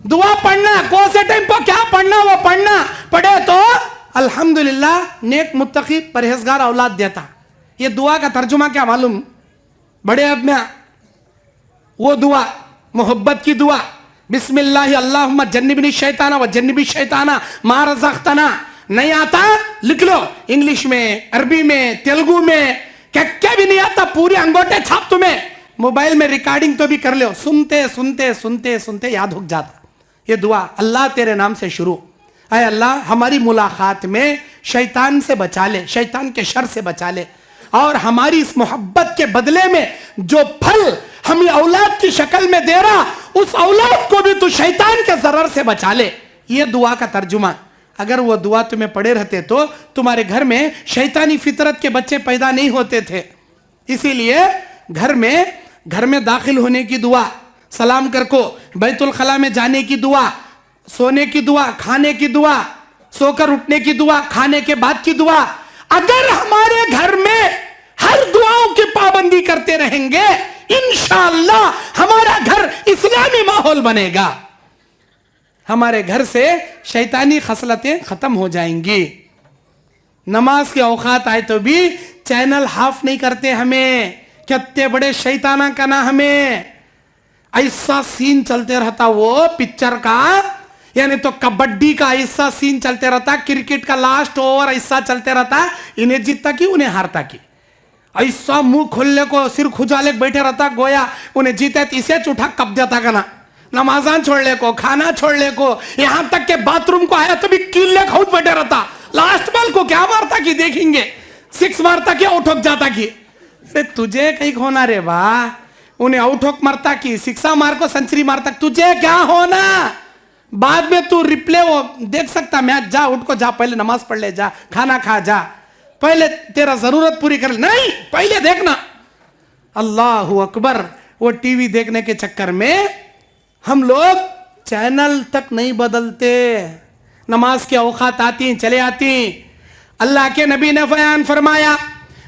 दुआ पढ़ना, कौन से टाइम पर क्या पढ़ना वो पढ़ना, पढ़े तो अल्हम्दुलिल्लाह नेक मुत्तकी परहेजगार औलाद देता। ये दुआ का तर्जुमा क्या मालूम, बड़े अब में वो दुआ मोहब्बत की दुआ, बिस्मिल्लाह अल्लाहुम्मा जन्निबनी शैताना व जन्निबी शैताना मा रज़क़तना। नहीं आता लिख लो, इंग्लिश में, अरबी में, तेलुगु में, क्या भी नहीं आता, पूरे अंगूठे छाप तुम्हें, मोबाइल में रिकॉर्डिंग तो भी कर लो, सुनते सुनते सुनते सुनते याद हो जाता। ये दुआ अल्लाह तेरे नाम से शुरू, अय अल्लाह हमारी मुलाकात में शैतान से बचा ले, शैतान के शर से बचा ले। और हमारी इस मोहब्बत के बदले में जो फल हमें औलाद की शक्ल में दे रहा, उस औलाद को भी तू शैतान के जरर से बचा ले। ये दुआ का तर्जुमा। अगर वो दुआ तुम्हें पड़े रहते तो तुम्हारे घर में शैतानी फितरत के बच्चे पैदा नहीं होते थे। इसीलिए घर में दाखिल होने की दुआ, सलाम कर को, बैतुल खला में जाने की दुआ, सोने की दुआ, खाने की दुआ, सोकर उठने की दुआ, खाने के बाद की दुआ, अगर हमारे घर में हर दुआओं की पाबंदी करते रहेंगे, इंशाअल्लाह हमारा घर इस्लामी माहौल बनेगा। हमारे घर से शैतानी खसलतें खत्म हो जाएंगी। नमाज के औकात आए तो भी चैनल हाफ नहीं करते हमें, कितने बड़े शैताना का ना हमें। ऐसा सीन चलते रहता वो पिक्चर का, यानी तो कबड्डी का ऐसा सीन चलते रहता, क्रिकेट का लास्ट ओवर ऐसा चलते रहता, इन्हें जीतता की उन्हें हारता की। ऐसा मुंह खोलने को, सिर खुजाले बैठे रहता, गोया उन्हें जीते इसे चूठा कब देता का ना, नमाजान छोड़ने को, खाना छोड़ने को, यहां तक के बाथरूम को आया तो भी किले खाउट बैठे रहता। लास्ट बॉल को क्या मारता कि देखेंगे, 6 मारता कि आउट हो जाता कि। अरे तुझे कहीं होना रे वाह, उन्हें आउट हो मारता कि 6 मार को सेंचुरी मारता, तुझे क्या होना। बाद में तू रिप्ले वो देख सकता मैच, जा उठ को जा, पहले नमाज पढ़ ले, जा खाना खा, जा पहले तेरा जरूरत पूरी कर ले, नहीं पहले देखना। अल्लाहु अकबर। वो टीवी देखने के चक्कर में हम लोग चैनल तक नहीं बदलते। नमाज के औकात आती चले आती। अल्लाह के नबी ने बयान फरमाया,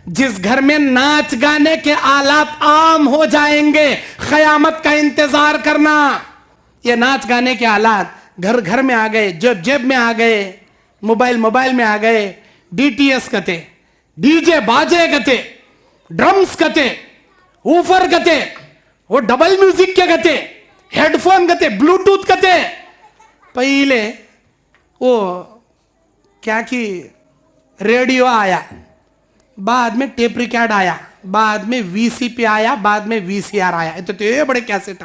जिस घर में नाच गाने के आलात आम हो जाएंगे, क़यामत का इंतजार करना। ये नाच गाने के आलात घर घर में आ गए, जेब जेब में आ गए, मोबाइल में आ गए। डीटीएस कते, डीजे बाजे कते, ड्रम्स कते, ऊफर कते, वो डबल म्यूजिक के कते, हेडफोन कते, ब्लूटूथ कते। पहले वो क्या कि रेडियो आया, बाद में टेप रिकॉर्ड आया, बाद में वीसीपी आया, बाद में वीसीआर आया, तो ये बड़े कैसेट,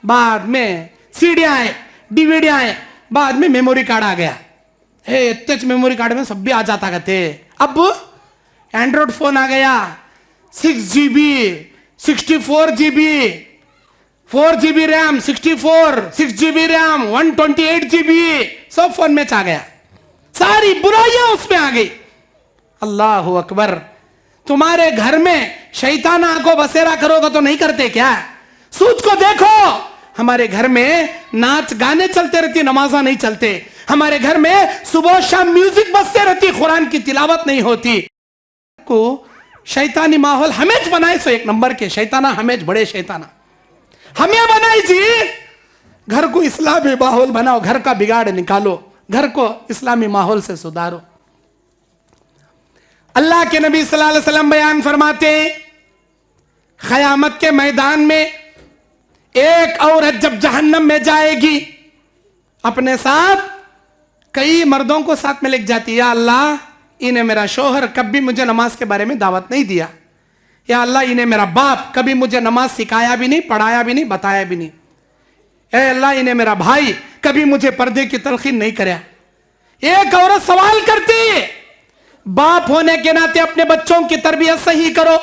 बाद में सीडी आए, डीवीडी आए, बाद में मेमोरी कार्ड आ गया। इतने मेमोरी कार्ड में सब भी आ जाता कहते। अब एंड्रॉइड फोन आ गया, 6GB, 64GB, 4GB RAM, 6GB RAM, 128GB, सब फोन में आ गया। सारी बुराइयां उसमें आ गई। अल्लाहु अकबर। तुम्हारे घर में शैताना को बसेरा करोगे तो नहीं करते क्या? सूझ को देखो, हमारे घर में नाच गाने चलते रहती, नमाजा नहीं चलते। हमारे घर में सुबह शाम म्यूजिक बजते रहती, कुरान की तिलावत नहीं होती। को शैतानी माहौल हमें बनाए सो एक नंबर के शैताना, हमें बड़े शैताना हमें बनाई जी। घर को इस्लामी माहौल बनाओ, घर का बिगाड़ निकालो, घर को इस्लामी माहौल से सुधारो। अल्लाह के नबी सल्लल्लाहु अलैहि वसल्लम बयान फरमाते, क़यामत के मैदान में एक औरत जब जहन्नम में जाएगी, अपने साथ कई मर्दों को साथ में लेके जाती है। या अल्लाह, इन्हें मेरा शोहर कभी मुझे नमाज के बारे में दावत नहीं दिया। या अल्लाह, इन्हें मेरा बाप कभी मुझे नमाज सिखाया भी नहीं, पढ़ाया भी नहीं, बताया भी नहीं। ए अल्लाह, इन्हें मेरा भाई कभी मुझे पर्दे की तलखीन नहीं कराया। एक औरत सवाल करती है, बाप होने के नाते अपने बच्चों की तरबियत सही करो,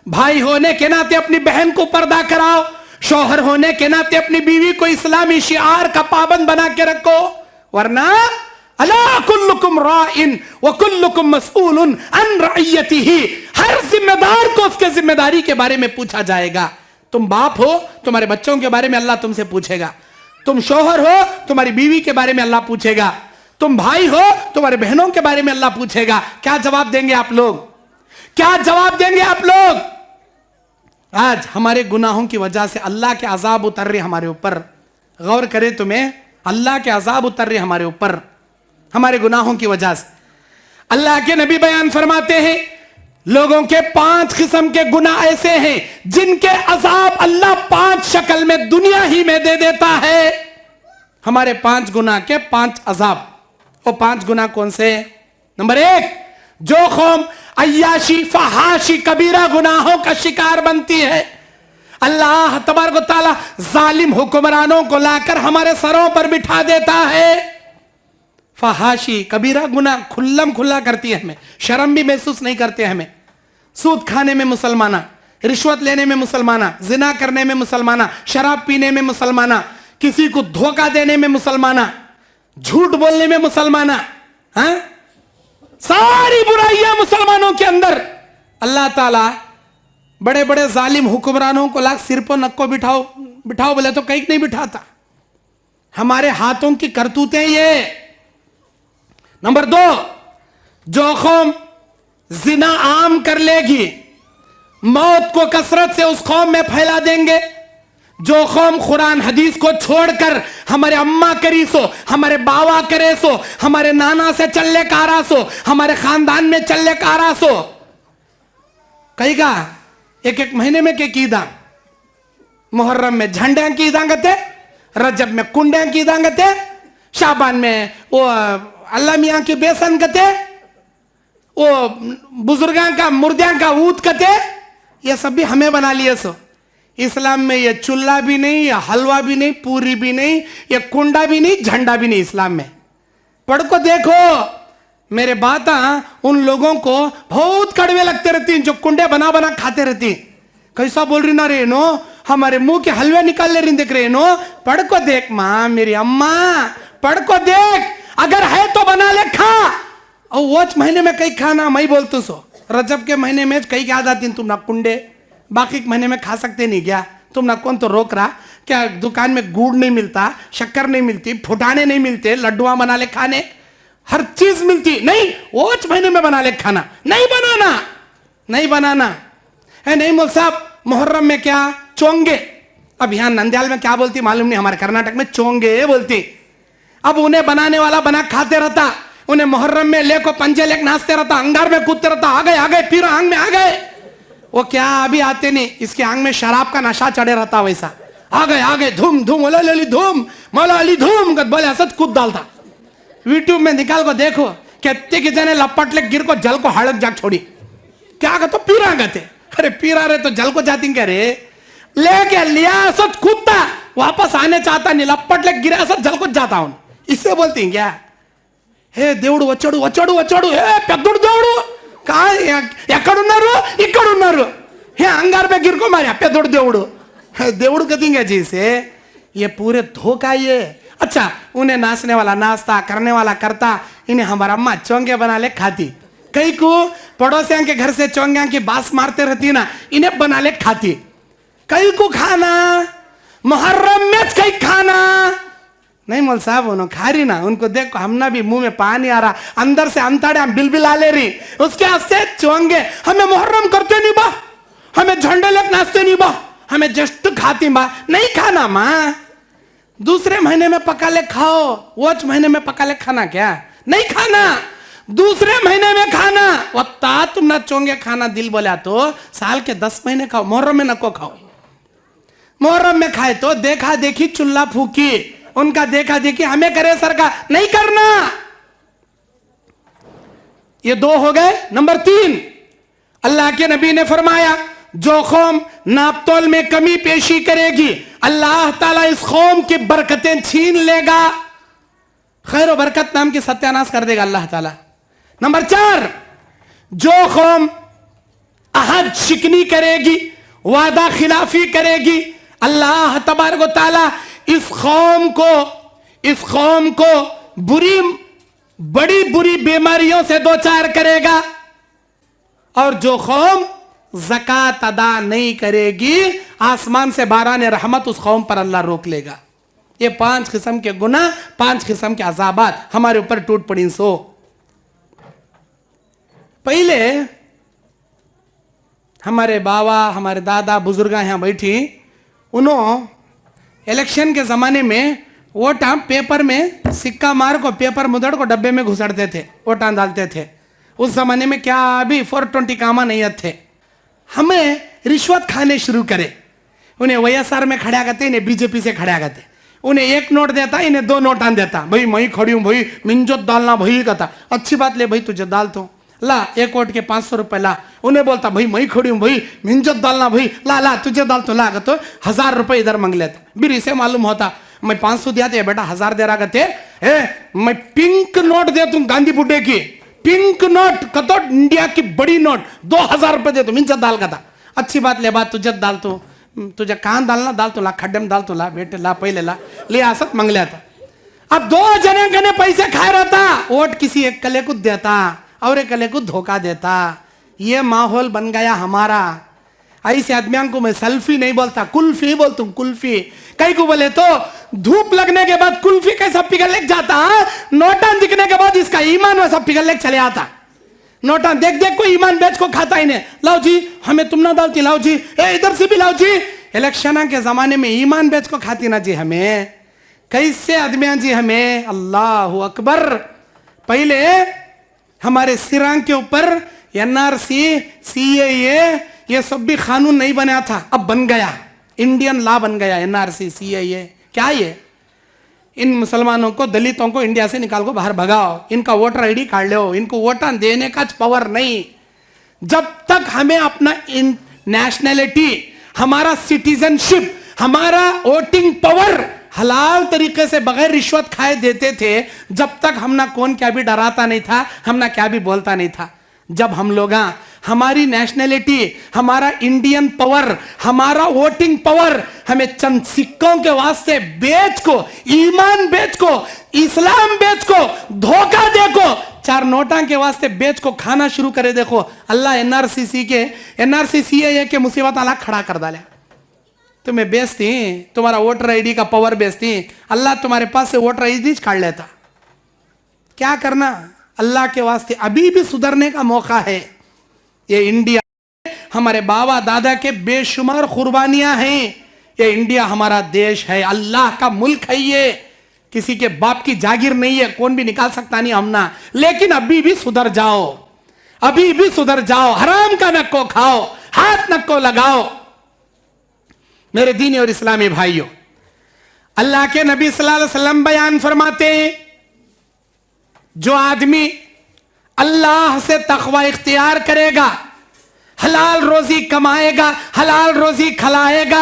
भाई होने के नाते अपनी बहन को पर्दा कराओ, शौहर होने के नाते अपनी बीवी को इस्लामी शिआर का पाबंद बना के रखो, वरना अला कुल्लुकुम राइन व कुल्लुकुम मसऊलुन अन रइयतिही। हर जिम्मेदार को उसके जिम्मेदारी के बारे में पूछा जाएगा। तुम बाप हो, तुम्हारे बच्चों के बारे में अल्लाह तुमसे पूछेगा। तुम शौहर हो, तुम्हारी बीवी के बारे में अल्लाह पूछेगा। तुम भाई हो, तुम्हारे बहनों के बारे में अल्लाह पूछेगा। क्या जवाब देंगे आप लोग? क्या जवाब देंगे आप लोग? आज हमारे गुनाहों की वजह से अल्लाह के अजाब उतर रहे हमारे ऊपर। गौर करें तुम्हें, अल्लाह के अजाब उतर रहे हमारे ऊपर हमारे गुनाहों की वजह से। अल्लाह के नबी बयान फरमाते हैं, लोगों के 5 किस्म के गुनाह ऐसे हैं जिनके अजाब अल्लाह 5 शक्ल में दुनिया ही में दे देता है। हमारे 5 गुनाह के 5 अजाब। वो 5 गुनाह कौन से? नंबर 1, जो कौम अय्याशी फहाशी कबीरा गुनाहों का शिकार बनती है, अल्लाह तबारक व तआला जालिम हुक्मरानों को लाकर हमारे सरों पर बिठा देता है। फहाशी कबीरा गुनाह खुल्लम खुल्ला करती है, हमें शर्म भी महसूस नहीं करते हमें। सूद खाने में मुसलमाना, रिश्वत लेने में मुसलमाना, जिना करने में मुसलमाना, शराब पीने में मुसलमाना, किसी को धोखा देने में मुसलमाना, झूठ बोलने में मुसलमाना, हाँ? सारी बुराइयां मुसलमानों के अंदर। अल्लाह ताला बड़े बड़े जालिम हुक्मरानों को लाख सिर पर नक्को बिठाओ बिठाओ बोले तो कहीं नहीं बिठाता। हमारे हाथों की करतूतें ये। नंबर 2, जो कौम जिना आम कर लेगी, मौत को कसरत से उस कौम में फैला देंगे। जो कौम कुरान हदीस को छोड़कर हमारे अम्मा करी सो, हमारे बाबा करे सो, हमारे नाना से चलने कारा सो, हमारे खानदान में चलने कारा सो, कहीं का एक एक महीने में के कीदा, मुहर्रम में झंडे की ईदा गते, रजब में कुंडे की ईदा गते, शाबान में वो अल्लाह मियाँ की बेसन गते, वो बुजुर्गां का मुर्दियां का ऊत कते, ये सब भी हमें बना लिए सो। इस्लाम में ये चुल्ला भी नहीं, ये हलवा भी नहीं, पूरी भी नहीं, ये कुंडा भी नहीं, झंडा भी नहीं इस्लाम में। पढ़ को देखो, मेरे बाता उन लोगों को बहुत कड़वे लगते रहती हैं जो कुंडे बना बना खाते रहती। कैसा बोल रही ना रे नो, हमारे मुंह के हलवे निकाल ले रही देख रहे नो। पढ़ को देख माँ, मेरी अम्मा, पढ़ को देख, अगर है तो बना ले खा। और वो महीने में कई खाना मैं बोलती सो, रजब के महीने में कई क्या जाती तुम ना कुंडे, बाकी के महीने में खा सकते नहीं क्या तुम ना? कौन तो रोक रहा क्या? दुकान में गुड़ नहीं मिलता, शक्कर नहीं मिलती, फुटाने नहीं मिलते, लड्डुआ बना ले खाने, हर चीज मिलती नहीं, वो महीने में बना ले खाना। नहीं बनाना, नहीं बनाना है। नहीं मोल साहब, मुहर्रम में क्या चोंगे, अब यहाँ नंदयाल में क्या बोलती मालूम नहीं, हमारे कर्नाटक में चोंगे बोलती। अब उन्हें बनाने वाला बना खाते रहता, उन्हें मुहर्रम में लेको पंजे लेक नाचते रहता, अंगार में कूदते रहता, आ गए फिर आंग में आ गए। वो क्या अभी आते नहीं, इसके आंग में शराब का नशा चढ़े रहता वैसा। आ गए धूम धूम मौला अली धूम, मौला अली धूम बोले असद कूद डालता। यूट्यूब में निकाल को देखो, कहते कि जने लपट ले गिर को जल को हड़क जाग छोड़ी, क्या कहते पीरा गते, अरे पीरा रहे तो जल को जाती कह रे, लेके लिया असद कूदता, वापस आने चाहता नहीं, लपट ले गिरा असद जल को जाता हूं, इससे बोलती क्या? हे దేవుడు వచ్చాడు వచ్చాడు వచ్చాడు, हे పెద్దోడు దేవుడు का ఎక్కడున్నారు ఇక్కడున్నారు, हे अंगार पे गिर को मारे పెద్దోడు దేవుడు, దేవుడు कहेंगे जी से। ये पूरे धोखा ये। अच्छा, उन्हें नाचने वाला नाचता, करने वाला करता, इन्हें हमारा अम्मा चोंगे बना ले खाती। कई को पड़ोसियों के घर से चोंगे की बास मारते रहती ना, इन्हें बना ले खाती। कई को खाना मुहर्रम में कई खाना नहीं मोल साहब, उन्होंने खा रही ना, उनको देखो हमना भी मुंह में पानी आ रहा, अंदर से अंताड़े हम बिलबिला ले रही, उसके हस्ते चोंगे। हमें मुहर्रम करते नहीं बा, हमें झंडे लेक नाचते नहीं बा, हमें जस्ट खाती बा। नहीं खाना माँ, दूसरे महीने में पका ले खाओ, वो महीने में पका ले खाना क्या? नहीं खाना, दूसरे महीने में खाना। वत्ता तुम ना चोंगे खाना दिल बोला तो साल के 10 महीने खाओ, मुहर्रम में नको खाओ। मुहर्रम में खाए तो देखा देखी चुल्ला फूकी, उनका देखा देखी हमें करे सरकार, नहीं करना। ये 2 हो गए। नंबर 3, अल्लाह के नबी ने फरमाया जो कौम नापतोल में कमी पेशी करेगी, अल्लाह ताला इस कौम की बरकतें छीन लेगा, खैर और बरकत नाम की सत्यानाश कर देगा अल्लाह ताला। नंबर 4, जो कौम अहद शिकनी करेगी, वादा खिलाफी करेगी, अल्लाह तबारक व तआला इस कौम को बड़ी बुरी बीमारियों से दो चार करेगा। और जो कौम ज़कात अदा नहीं करेगी, आसमान से बारान रहमत उस कौम पर अल्लाह रोक लेगा। ये 5 किस्म के गुनाह, 5 किस्म के अजाबात हमारे ऊपर टूट पड़ी सो। पहले हमारे बाबा, हमारे दादा बुजुर्ग यहां बैठी, उन्होंने इलेक्शन के जमाने में वोट पेपर में सिक्का मार को पेपर मुदड़ को डब्बे में घुसड़ते थे, वोट डालते थे। उस जमाने में क्या अभी 420 कामा नहीं थे। हमें रिश्वत खाने शुरू करे, उन्हें YSR में खड़ा करते, इन्हें BJP से खड़ा करते, उन्हें 1 नोट देता, इन्हें 2 नोट आन देता, भाई मैं खड़ी हूं भाई, मिंजो डालना भाई कहता, अच्छी बात ले भाई तुझे डाल तो ला, 1 वोट के 500 रुपए ला। उन्हें बोलता भाई मैं खड़ी हूं भाई, मिंजो डालना भाई, ला ला तुझे डाल तो ला, तो 1000 रुपए इधर मांग लेता। फिर इसे मालूम होता मैं 500 दिया थे बेटा, 1000 दे रहा कहते, मैं पिंक नोट दे तू गांधी बुड्ढे की, पिंक नोट कतो इंडिया की बड़ी नोट 2000 रुपये दे तो मिंचत दाल का था अच्छी बात ले बात तुझ्यात दाल तो तुझ्या कान दाल ना दाल तुला खड्डे दाल तुला बेटे ला पहले ला ले असत मंगल्या था अब 2 जने कने पैसे खा रहा था वोट किसी एक कले को देता और एक कले को धोखा देता ये माहौल बन गया हमारा ऐसे आदमियों को मैं सेल्फी नहीं बोलता कुल्फी बोलता हूँ कुल्फी कई को बोले तो धूप लगने के बाद कुल्फी कैसा पिघलने जाता नोटा दिखने के बाद इसका ईमान वैसा पिघलने चले आता नोटा देख देख को ईमान बेच को खाता ही नहीं लाओ जी हमें तुम ना डालती लाओ जी इधर से भी लाओ जी इलेक्शन के जमाने में ईमान बेच को खाती ना जी हमें कैसे आदमियां जी हमें अल्लाह अकबर पहले हमारे सिरां के ऊपर एनआरसी सीएए ये सब भी कानून नहीं बना था अब बन गया इंडियन लॉ बन गया एनआरसी सीएए क्या ये इन मुसलमानों को दलितों को इंडिया से निकाल को बाहर भगाओ इनका वोटर आईडी काट लो इनको वोट देने का पावर नहीं जब तक हमें अपना नेशनैलिटी हमारा सिटीजनशिप हमारा वोटिंग पावर हलाल तरीके से बगैर रिश्वत खाए देते थे जब तक हम ना कौन क्या भी डराता नहीं था हम ना क्या भी बोलता नहीं था जब हम लोग हमारी नेशनैलिटी हमारा इंडियन पावर हमारा वोटिंग पावर हमें चंद सिक्कों के वास्ते बेच को ईमान बेच को इस्लाम बेच को धोखा देखो 4 नोटा के वास्ते बेच को खाना शुरू करे देखो अल्लाह एनआरसी सीएए के मुसीबत अल्लाह खड़ा कर डाले तुम्हें बेचती तुम्हारा वोटर आईडी का पावर बेचती अल्लाह तुम्हारे पास से वोटर आईडी काट लेता क्या करना अल्लाह के वास्ते अभी भी सुधरने का मौका है ये इंडिया हमारे बाबा दादा के बेशुमार कुर्बानियां हैं ये इंडिया हमारा देश है अल्लाह का मुल्क है ये किसी के बाप की जागीर नहीं है कौन भी निकाल सकता नहीं हमना लेकिन अभी भी सुधर जाओ अभी भी सुधर जाओ हराम का नक्को खाओ हाथ नक्को लगाओ मेरे दीनी और इस्लामी भाइयों अल्लाह के नबी सल्लल्लाहु अलैहि वसल्लम बयान फरमाते हैं जो आदमी अल्लाह से तकवा इख्तियार करेगा हलाल रोजी कमाएगा हलाल रोजी खिलाएगा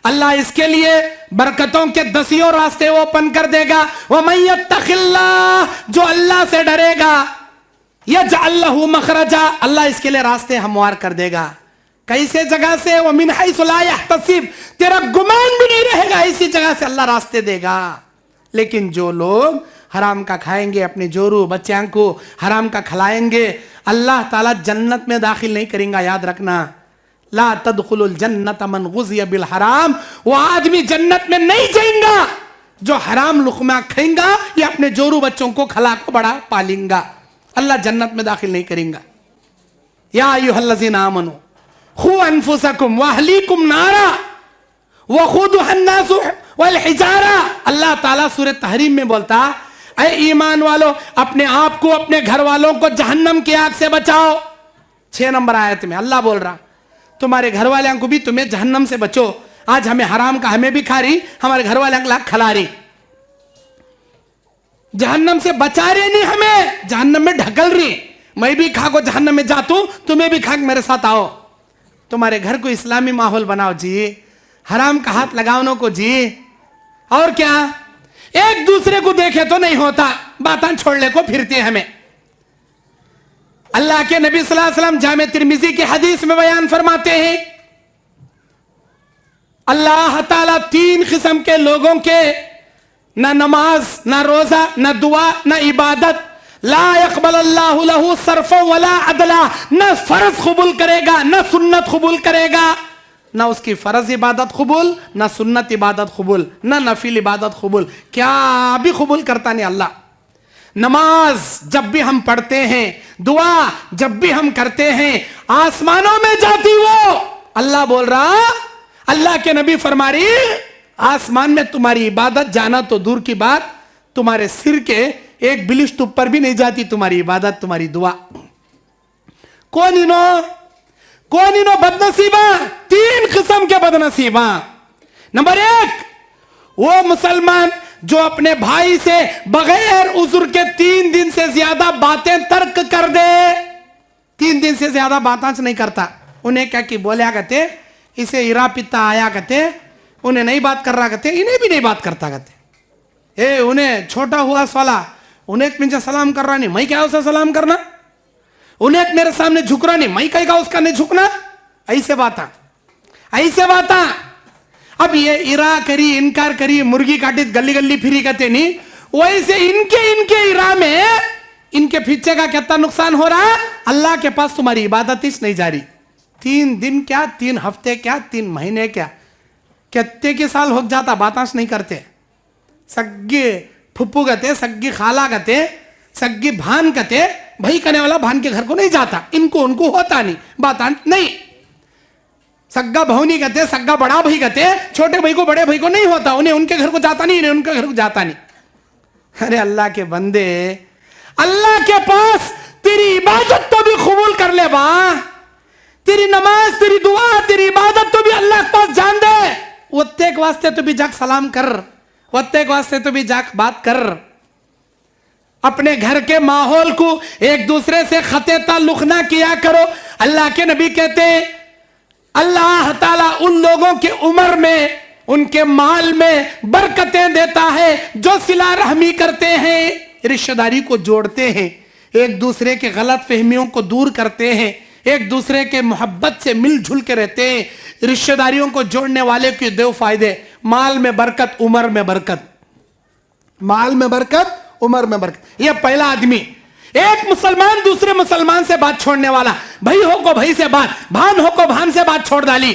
अल्लाह इसके लिए बरकतों के 10 रास्ते ओपन कर देगा वह मय्यत्तखिल्लाह जो अल्लाह से डरेगा यजअल लहू मखरजा अल्लाह इसके लिए रास्ते हमवार कर देगा कैसे जगह से वह मिन हैसु ला यहतसिब तेरा गुमान भी नहीं रहेगा ऐसी जगह से अल्लाह रास्ते देगा लेकिन जो लोग हराम का खाएंगे अपने जोरू बच्चों को हराम का खिलाएंगे अल्लाह ताला जन्नत में दाखिल नहीं करेगा याद रखना ला तदखुलुल जन्नत मन गुज़िया बिल हराम वो आदमी जन्नत में नहीं जाएगा जो हराम लुक़मा खाएगा या अपने जोरू बच्चों को खिला को बड़ा पालेगा अल्लाह जन्नत में दाखिल नहीं करेगा या अय्युहल्लज़ीना आमनू खु अनफुसकुम व अहलीकुम नारा वक़ूदुहा अन्नासु वल हिजारा अल्लाह ताला सूरह तहरीम में बोलता ऐ ईमान वालों अपने आप को अपने घर वालों को जहन्नम की आग से बचाओ 6 नंबर आयत में अल्लाह बोल रहा तुम्हारे घर वालों को भी तुम्हें जहन्नम से बचो आज हमें हराम का हमें भी खा रही हमारे घर वाले लाख खिला रही जहन्नम से बचा रही नहीं हमें जहन्नम में ढकल रही मैं भी खा को जहन्नम में जाता हूं तुम्हें भी खा मेरे साथ आओ तुम्हारे घर को इस्लामी माहौल बनाओ जी हराम का हाथ लगाओ को जी और क्या एक दूसरे को देखे तो नहीं होता बातें छोड़ने को फिरती है हमें अल्लाह के नबी सल्लल्लाहु अलैहि वसल्लम जामे तिर्मिजी की हदीस में बयान फरमाते हैं अल्लाह ताला 3 किस्म के लोगों के ना नमाज ना रोजा ना दुआ ना इबादत ला यक़बल अल्लाहु लहू सरफ़ वला अदला न फर्ज कबूल करेगा न सुन्नत कबूल करेगा ना उसकी फर्ज इबादत कबूल ना सुन्नत इबादत कबूल ना नफिल इबादत कबूल क्या भी कबूल करता नहीं अल्लाह नमाज जब भी हम पढ़ते हैं दुआ जब भी हम करते हैं आसमानों में जाती वो अल्लाह बोल रहा अल्लाह के नबी फरमा रही आसमान में तुम्हारी इबादत जाना तो दूर की बात तुम्हारे सिर के एक बिलिश्त ऊपर भी नहीं जाती तुम्हारी इबादत तुम्हारी दुआ कौन इनो बदनसीबा 3 किस्म के बदनसीबा नंबर 1 वो मुसलमान जो अपने भाई से बगैर उज़्र के 3 दिन से ज्यादा बातें तर्क कर दे 3 दिन से ज्यादा बातें नहीं करता उन्हें क्या कि बोलिया कहते इसे इरा पिता आया कहते उन्हें नहीं बात कर रहा कहते इन्हें भी नहीं बात करता कहते उन्हें छोटा हुआ साला उन्हें मुझे सलाम कर रहा नहीं मैं क्या उसे सलाम करना उन्हें मेरे सामने झुक रहा नहीं, मैं कहेगा उसका नहीं झुकना। ऐसे बात ऐसे बात। अब ये इरा करी इनकार करी मुर्गी काटी गली गली फिरी कहते नहीं, वैसे इनके इरा में इनके पीछे का कितना नुकसान हो रहा। अल्लाह के पास तुम्हारी इबादत ही नहीं जा रही। 3 दिन क्या, 3 हफ्ते क्या, 3 महीने क्या, कितने के साल हो जाता बाताश नहीं करते। सग्गी फुप्पू गते, सग्गी खाला गते, सग्गी भान गते, भाई करने वाला भान के घर को नहीं जाता, इनको उनको होता नहीं बाता नहीं। सग्गा भवनी कहते, सग्गा बड़ा भाई कहते, छोटे भाई को बड़े भाई को नहीं होता, उन्हें उनके घर को जाता नहीं, उनके घर को जाता नहीं। अरे अल्लाह के बंदे, अल्लाह के पास तेरी इबादत तो भी कबूल कर ले बा, तेरी नमाज, तेरी दुआ, तेरी इबादत तो भी अल्लाह के पास जान दे। वत्ते के वास्ते तो भी जाक सलाम कर, वत्ते के वास्ते तो भी जाक बात कर। अपने घर के माहौल को एक दूसरे से खते ताल्लुक ना किया करो। अल्लाह के नबी कहते अल्लाह ताला उन लोगों की उम्र में, उनके माल में बरकतें देता है जो सिला रहमी करते हैं, रिश्तेदारी को जोड़ते हैं, एक दूसरे के गलत फहमियों को दूर करते हैं, एक दूसरे के मोहब्बत से मिलजुल के रहते हैं। रिश्तेदारियों को जोड़ने वाले के 2 फायदे, माल में बरकत, उम्र में बरकत। माल में बरकत, उम्र में बरकत। यह पहला आदमी। एक मुसलमान दूसरे मुसलमान से बात छोड़ने वाला, भाई हो को भाई से बात, भान हो को भान से बात छोड़ डाली,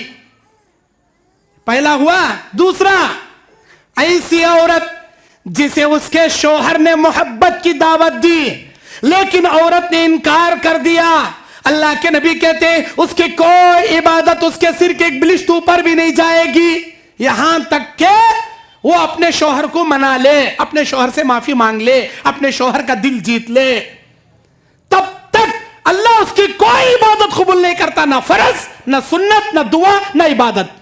पहला हुआ। दूसरा, ऐसी औरत जिसे उसके शौहर ने मोहब्बत की दावत दी लेकिन औरत ने इनकार कर दिया, अल्लाह के नबी कहते उसकी कोई इबादत उसके सिर के एक बिलिश्त ऊपर भी नहीं जाएगी, यहां तक के वो अपने शौहर को मना ले, अपने शौहर से माफी मांग ले, अपने शौहर का दिल जीत ले, तब तक अल्लाह उसकी कोई इबादत कबूल नहीं करता, ना फर्ज, ना सुन्नत, ना दुआ, ना इबादत।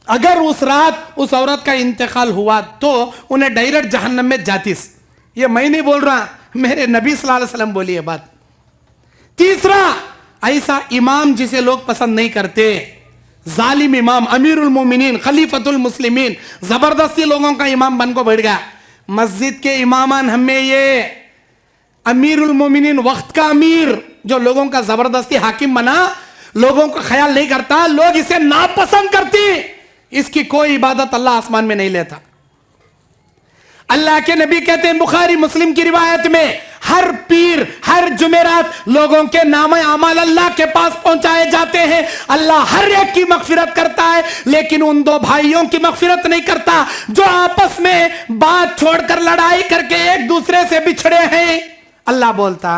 अगर उस रात उस औरत का इंतकाल हुआ तो उन्हें डायरेक्ट जहन्नम में जातीस। ये मैं नहीं बोल रहा, मेरे नबी सल्लल्लाहु अलैहि वसल्लम बोली है बात। तीसरा, ऐसा इमाम जिसे लोग पसंद नहीं करते, जालिम इमाम, अमीरुल मोमिनीन, खलीफतुल मुस्लिमीन, जबरदस्ती लोगों का इमाम बन को बैठ गया। मस्जिद के इमामान हमें ये अमीरुल मोमिनीन, वक्त का अमीर, जो लोगों का जबरदस्ती हाकिम बना, लोगों का ख्याल नहीं करता, लोग इसे नापसंद करते, इसकी कोई इबादत अल्लाह आसमान में नहीं लेता। अल्लाह के नबी कहते हैं बुखारी मुस्लिम की रिवायत में, हर पीर हर जुमेरात लोगों के नामे अमाल अल्लाह के पास पहुंचाए जाते हैं, अल्लाह हर एक की मगफिरत करता है, लेकिन उन 2 भाइयों की मगफिरत नहीं करता जो आपस में बात छोड़कर लड़ाई करके एक दूसरे से बिछड़े हैं। अल्लाह बोलता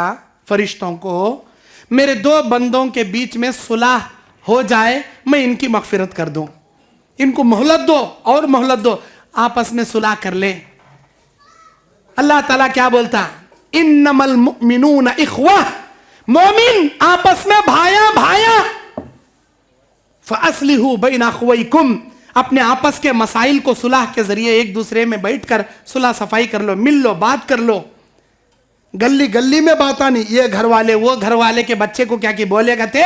फरिश्तों को, मेरे 2 बंदों के बीच में सुलह हो जाए, मैं इनकी मगफिरत कर दूं, इनको मोहलत दो और मोहलत दो, आपस में सुलह कर ले। अल्लाह ताला क्या बोलता, इन्नमल मुमिनून इख्वा, मोमिन आपस में भाया भाया, फअस्लिहू बैन अख्वैकुम, अपने आपस के मसाइल को सुलह के जरिए एक दूसरे में बैठकर सुलह सफाई कर लो, मिल लो, बात कर लो। गली गली में बात नहीं, ये घर वाले वो घर वाले के बच्चे को क्या कि बोले कहते,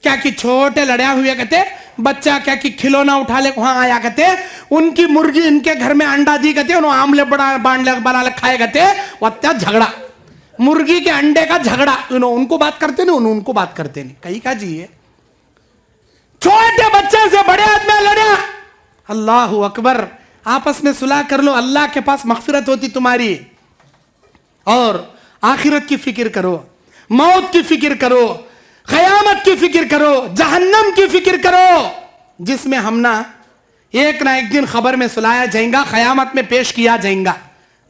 क्या कि छोटे लड़या हुए कहते, बच्चा क्या कि खिलौना उठा ले वहां आया कहते, उनकी मुर्गी इनके घर में अंडा दी कहते, उन्होंने आमले बना ले खाए कहते, वत्या झगड़ा, मुर्गी के अंडे का झगड़ा, उनको बात करते नहीं, उनको बात करते नहीं, कहीं का जी है। छोटे बच्चे से बड़े आदमी लड़या, अल्लाह अकबर, आपस में सुलह कर लो, अल्लाह के पास मगफिरत होती तुम्हारी। और आखिरत की फिक्र करो, मौत की फिक्र करो, क़यामत की फिक्र करो, जहन्नम की फिक्र करो, जिसमें हम ना एक दिन खबर में सुलाया जाएगा, क़यामत में पेश किया जाएगा।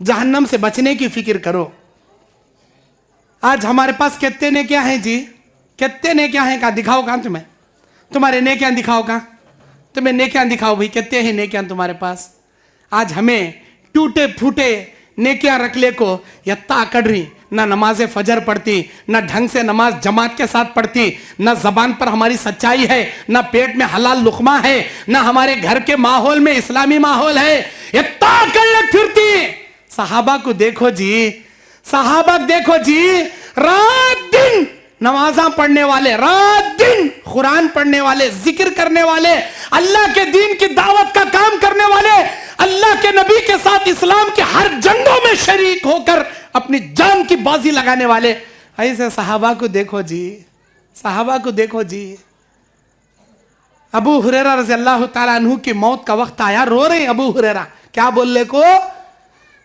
जहन्नम से बचने की फिक्र करो। आज हमारे पास कितने ने क्या है जी, कितने ने क्या है, कहा दिखाओ, कहां तुम्हें, तुम्हारे ने क्या दिखाओ, कहां तुम्हें ने क्या दिखाओ भाई, कितने हैं ने क्या तुम्हारे पास। आज हमें टूटे फूटे नेकियां रखले को यत्ता अकड़ रही, ना नमाज फजर पढ़ती, ना ढंग से नमाज जमात के साथ पढ़ती, ना जबान पर हमारी सच्चाई है, ना पेट में हलाल लुकमा है, ना हमारे घर के माहौल में इस्लामी माहौल है, यत्ता अकड़ फिरती। सहाबा को देखो जी, सहाबा देखो जी, रात दिन नमाज़ां पढ़ने वाले, रात दिन कुरान पढ़ने वाले, जिक्र करने वाले, अल्लाह के दीन की दावत का काम करने वाले, अल्लाह के नबी के साथ इस्लाम के हर जंगों में शरीक होकर अपनी जान की बाजी लगाने वाले, ऐसे सहाबा को देखो जी, सहाबा को देखो जी। अबू हुरैरा रज़ी अल्लाह ताला अन्हु की मौत का वक्त आया, रो रहे अबू हुरैरा, क्या बोलने को,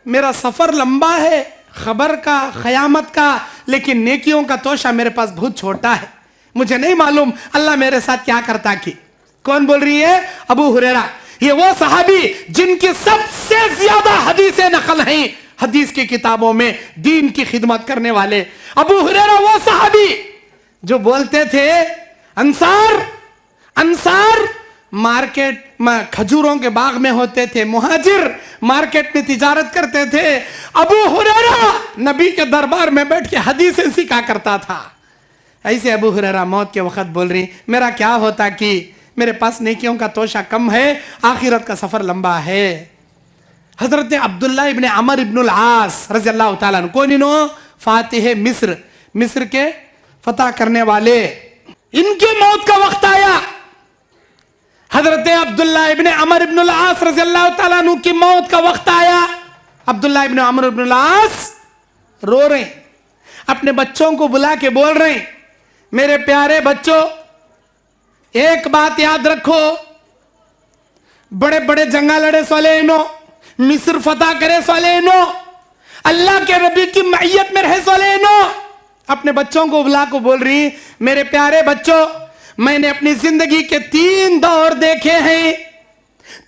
मेरा सफर लंबा है खबर का, क़यामत का, लेकिन नेकियों का तोशा मेरे पास बहुत छोटा है, मुझे नहीं मालूम अल्लाह मेरे साथ क्या करता की। कौन बोल रही है? अबू हुरैरा। ये वो सहाबी जिनकी सबसे ज्यादा हदीसें नकल हैं हदीस की किताबों में, दीन की खिदमत करने वाले अबू हुरैरा। वो सहाबी जो बोलते थे अंसार अंसार मार्केट में खजूरों के बाग में होते थे, मुहाजिर मार्केट में तिजारत करते थे, अबू हुरैरा नबी के दरबार में बैठ के हदीसें सीखा करता था। ऐसे अबू हुरैरा मौत के वक्त बोल रही, मेरा क्या होता कि मेरे पास नेकियों का तोशा कम है, आखिरत का सफर लंबा है। हजरत अब्दुल्ला इब्ने अमर इब्नुल आस रज़ी अल्लाह ताला अन्हु, कौन इनो? फातिह मिस्र, मिस्र के फतह करने वाले, इनकी मौत का वक्त आया। हजरत अब्दुल्ला इब्ने अमर इब्नुल आस रज़ी अल्लाह ताला अन्हु की मौत का वक्त आया। अब्दुल्ला इब्ने अमर इब्नुल आस रो रहे, अपने बच्चों को बुला के बोल रहे, मेरे प्यारे बच्चों, एक बात याद रखो, बड़े बड़े जंगा लड़े सोले इनो, मिस्र फतह करे सोले इनो, अल्लाह के नबी की मैयत में रहे सोले इनो। अपने बच्चों को बुला को बोल रही, मेरे प्यारे बच्चों, मैंने अपनी जिंदगी के 3 दौर देखे हैं,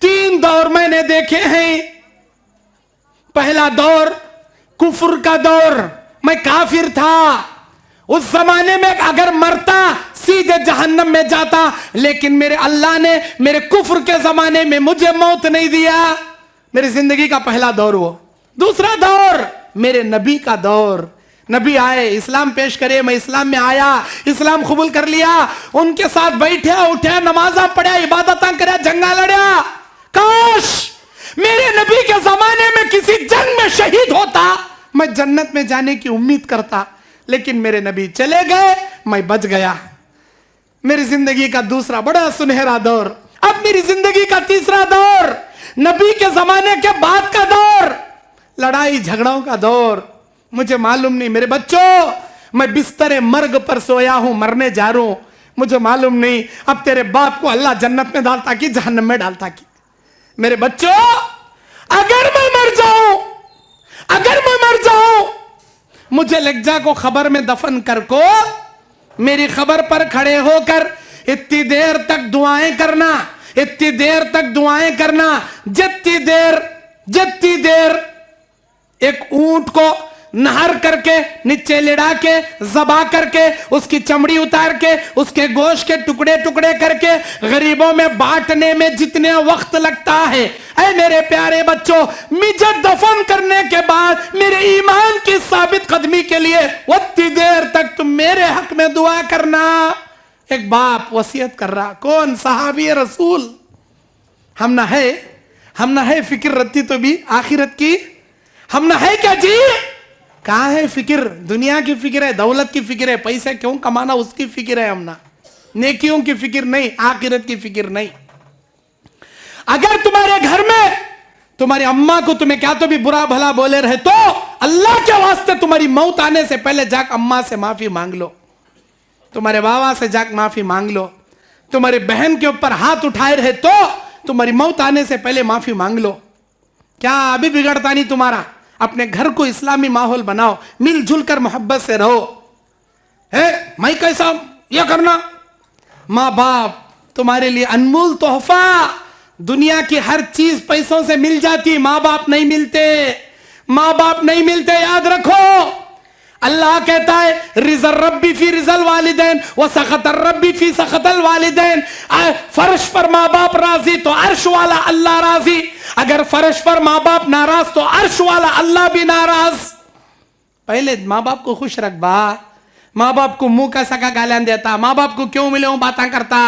3 दौर मैंने देखे हैं। पहला दौर कुफ्र का दौर, मैं काफिर था, उस जमाने में अगर मरता सीधे जहन्नम में जाता, लेकिन मेरे अल्लाह ने मेरे कुफ्र के जमाने में मुझे मौत नहीं दिया। मेरी जिंदगी का पहला दौर वो। दूसरा दौर मेरे नबी का दौर, नबी आए, इस्लाम पेश करे, मैं इस्लाम में आया, इस्लाम कबूल कर लिया, उनके साथ बैठे उठे, नमाजा पढ़ा, इबादत करे, जंगा लड़ा। काश मेरे नबी के जमाने में किसी जंग में शहीद होता, मैं जन्नत में जाने की उम्मीद करता, लेकिन मेरे नबी चले गए, मैं बच गया। मेरी जिंदगी का दूसरा बड़ा सुनहरा दौर। अब मेरी जिंदगी का तीसरा दौर, नबी के जमाने के बाद का दौर, लड़ाई झगड़ों का दौर। मुझे मालूम नहीं मेरे बच्चों, मैं बिस्तरे मर्ग पर सोया हूं, मरने जा रहा हूं, मुझे मालूम नहीं अब तेरे बाप को अल्लाह जन्नत में डालता कि जहन्नम में डालता कि। मेरे बच्चों, अगर मैं मर जाऊं, अगर मैं मर जाऊं, मुझे लज्जा को खबर में दफन कर को, मेरी खबर पर खड़े होकर इतनी देर तक दुआएं करना, इतनी देर तक दुआएं करना, जितनी देर एक ऊंट को नहर करके नीचे लिड़ा के ज़बा करके उसकी चमड़ी उतार के उसके गोश्त के टुकड़े टुकड़े करके गरीबों में बांटने में जितने वक्त लगता है, ऐ मेरे प्यारे बच्चों, मुझे दफन करने के बाद मेरे ईमान की साबित कदमी के लिए उतनी देर तक तुम मेरे हक में दुआ करना। एक बाप वसीयत कर रहा, कौन? सहाबी रसूल। हम ना है फिक्र रत्ती तो भी आखिरत की, हम ना है क्या जी? कहाँ है फिक्र? दुनिया की फिक्र है, दौलत की फिक्र है, पैसे क्यों कमाना उसकी फिक्र है, हमना नेकियों की फिक्र नहीं, आखिरत की फिक्र नहीं। अगर तुम्हारे घर में तुम्हारी अम्मा को तुम्हें क्या तो भी बुरा भला बोले रहे तो अल्लाह के वास्ते तुम्हारी मौत आने से पहले जाक अम्मा से माफी मांग लो, तुम्हारे बाबा से जाक माफी मांग लो। तुम्हारी बहन के ऊपर हाथ उठाए रहे तो तुम्हारी मौत आने से पहले माफी मांग लो। क्या अभी बिगड़ता नहीं तुम्हारा? अपने घर को इस्लामी माहौल बनाओ, मिलजुल कर मोहब्बत से रहो। है मैं कैसा ये करना? माँ बाप तुम्हारे लिए अनमोल तोहफा, दुनिया की हर चीज पैसों से मिल जाती, माँ बाप नहीं मिलते, माँ बाप नहीं मिलते, याद रखो। अल्लाह कहता है रिजल रब्बी फी रिजल वालिदैन व सखतर रब्बी फी सखतल वालिदैन। फर्श पर माँ बाप राजी तो अर्श वाला अल्लाह राजी, अगर फर्श पर माँ बाप नाराज तो अर्श वाला अल्लाह भी नाराज। पहले माँ बाप को खुश रख बा, माँ बाप को मुंह का सका गालियां देता, माँ बाप को क्यों मिले वो बातें करता।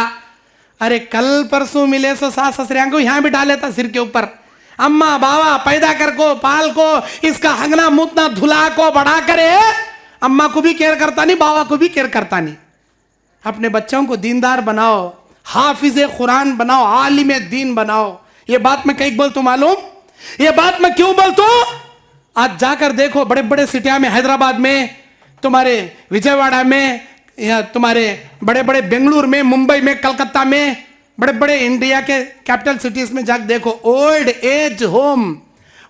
अरे कल परसों मिले सो सास ससुरिया को यहाँ बिठा लेता सिर के ऊपर, अम्मा बाबा पैदा कर को पाल को, इसका हंगना मुतना धुला को बड़ा करे। अम्मा को भी केयर करता नहीं, बाबा को भी केयर करता नहीं। अपने बच्चों को दीनदार बनाओ, हाफिज कुरान बनाओ, आलिम दीन बनाओ। ये बात मैं कहीं बोलता हूं मालूम? ये बात मैं क्यों बोलता हूं? आज जाकर देखो बड़े बड़े सिटिया में, हैदराबाद में तुम्हारे विजयवाड़ा में, या तुम्हारे बड़े बड़े बेंगलुरु में, मुंबई में, कलकत्ता में, बड़े बड़े इंडिया के कैपिटल सिटीज में जाकर देखो, old age home,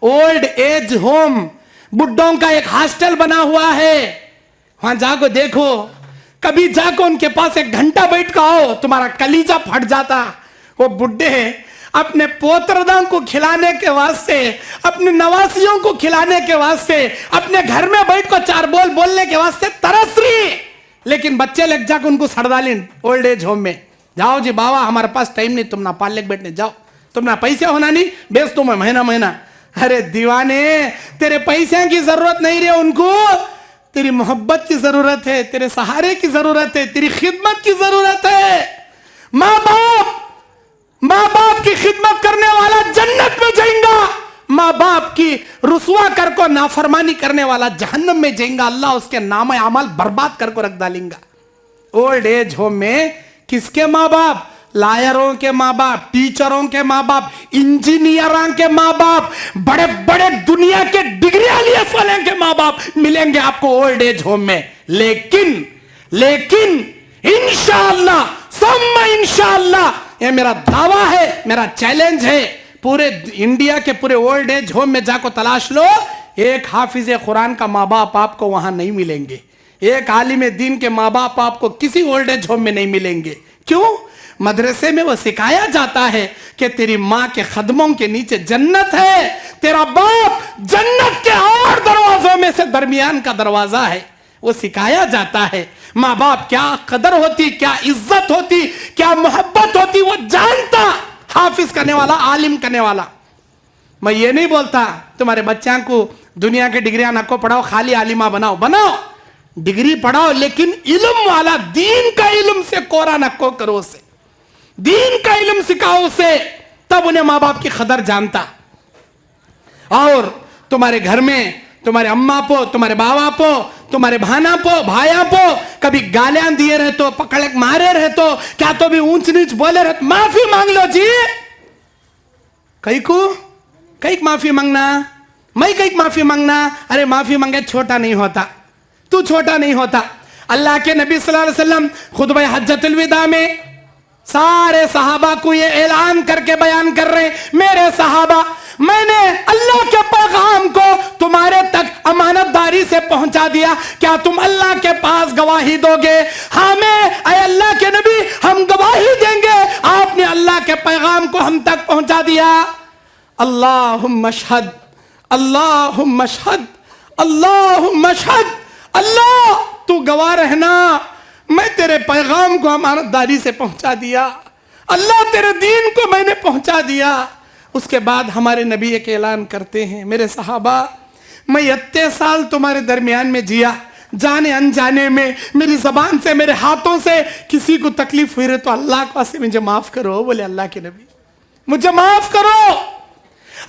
old age home, बुड्ढों का एक हॉस्टल बना हुआ है, वहां जाको देखो। कभी जाको उनके पास 1 घंटा बैठ कर आओ, तुम्हारा कलीजा फट जाता। वो बुड्ढे अपने पोत्रदां को खिलाने के वास्ते, अपने नवासियों को खिलाने के वास्ते, अपने घर में बैठ कर 4 बोल बोलने के वास्ते तरस रही, लेकिन बच्चे लग जाकर उनको सड़दाली ओल्ड एज होम में। जाओ जी बाबा, हमारे पास टाइम नहीं, तुम ना पाल लेके बैठने जाओ, तुम ना पैसे होना नहीं, बेच दो मैं महीना महीना। अरे दीवाने, तेरे पैसे की जरूरत नहीं रही उनको, तेरी मोहब्बत की जरूरत है, तेरे सहारे की जरूरत है, तेरी खिदमत की जरूरत है। माँ बाप की खिदमत करने वाला जन्नत में जाएगा, माँ बाप की रुसवा कर को नाफरमानी करने वाला जहन्नम में जाएगा। अल्लाह उसके नाम अमल बर्बाद कर को रख डालेंगा। ओल्ड एज होम में किसके माँ बाप? लायरों के माँ बाप, टीचरों के माँ बाप, इंजीनियरों के माँ बाप, बड़े बड़े दुनिया के डिग्री वाले के माँ बाप मिलेंगे आपको ओल्ड एज होम में। लेकिन इंशाअल्लाह, सम्मा इंशाअल्लाह, ये मेरा दावा है, मेरा चैलेंज है, पूरे इंडिया के पूरे ओल्ड एज होम में जाको तलाश लो, एक हाफिज कुरान का माँ बाप आपको वहां नहीं मिलेंगे, एक आलिम दीन के माँ बाप आपको किसी ओल्ड एज होम में नहीं मिलेंगे। क्यों? मदरसे में वो सिखाया जाता है कि तेरी माँ के कदमों के नीचे जन्नत है, तेरा बाप जन्नत के 8 दरवाजों में से दरमियान का दरवाजा है, वो सिखाया जाता है। माँ बाप क्या कदर होती, क्या इज्जत होती, क्या मोहब्बत होती, वो जानता हाफिज करने वाला, आलिम करने वाला। मैं ये नहीं बोलता तुम्हारे बच्चों को दुनिया की डिग्रियां नको पढ़ाओ, खाली आलिमा बनाओ, डिग्री पढ़ाओ, लेकिन इल्म वाला, दीन का इल्म से कोरा नको करो, उसे दीन का इल्म सिखाओ उसे, तब उन्हें माँ बाप की कदर जानता। और तुम्हारे घर में तुम्हारे अम्मा पो, तुम्हारे बाबा पो, तुम्हारे भाना पो, भाया पो कभी गालियां दिए रहे तो, पकड़ मारे रहे तो, क्या तो भी ऊंच नीच बोले रहे, माफी मांग लो जी। कई माफी मांगना, मैं कई माफी मांगना, अरे माफी मांगे छोटा नहीं होता, तू छोटा नहीं होता। अल्लाह के नबी सल्लल्लाहु अलैहि वसल्लम खुतबा हज्जतुल विदा में सारे सहाबा को ये ऐलान करके बयान कर रहे हैं, मेरे सहाबा, मैंने अल्लाह के पैगाम को तुम्हारे तक अमानतदारी से पहुंचा दिया, क्या तुम अल्लाह के पास गवाही दोगे? हाँ मैं, अय अल्लाह के नबी, हम गवाही देंगे, आपने अल्लाह के पैगाम को हम तक पहुंचा दिया। अल्लाहुम्मा शहद, अल्लाहुम्मा शहद, अल्लाहुम्मा शहद, अल्लाह तू गवाह रहना, मैं तेरे पैगाम को अमानतदारी से पहुंचा दिया, अल्लाह तेरे दीन को मैंने पहुंचा दिया। उसके बाद हमारे नबी एक ऐलान करते हैं, मेरे सहाबा, मैं इतने साल तुम्हारे दरमियान में जिया, जाने अनजाने में मेरी जबान से, मेरे हाथों से किसी को तकलीफ हुई रहे तो अल्लाह को से मुझे माफ करो। बोले अल्लाह के नबी, मुझे माफ करो।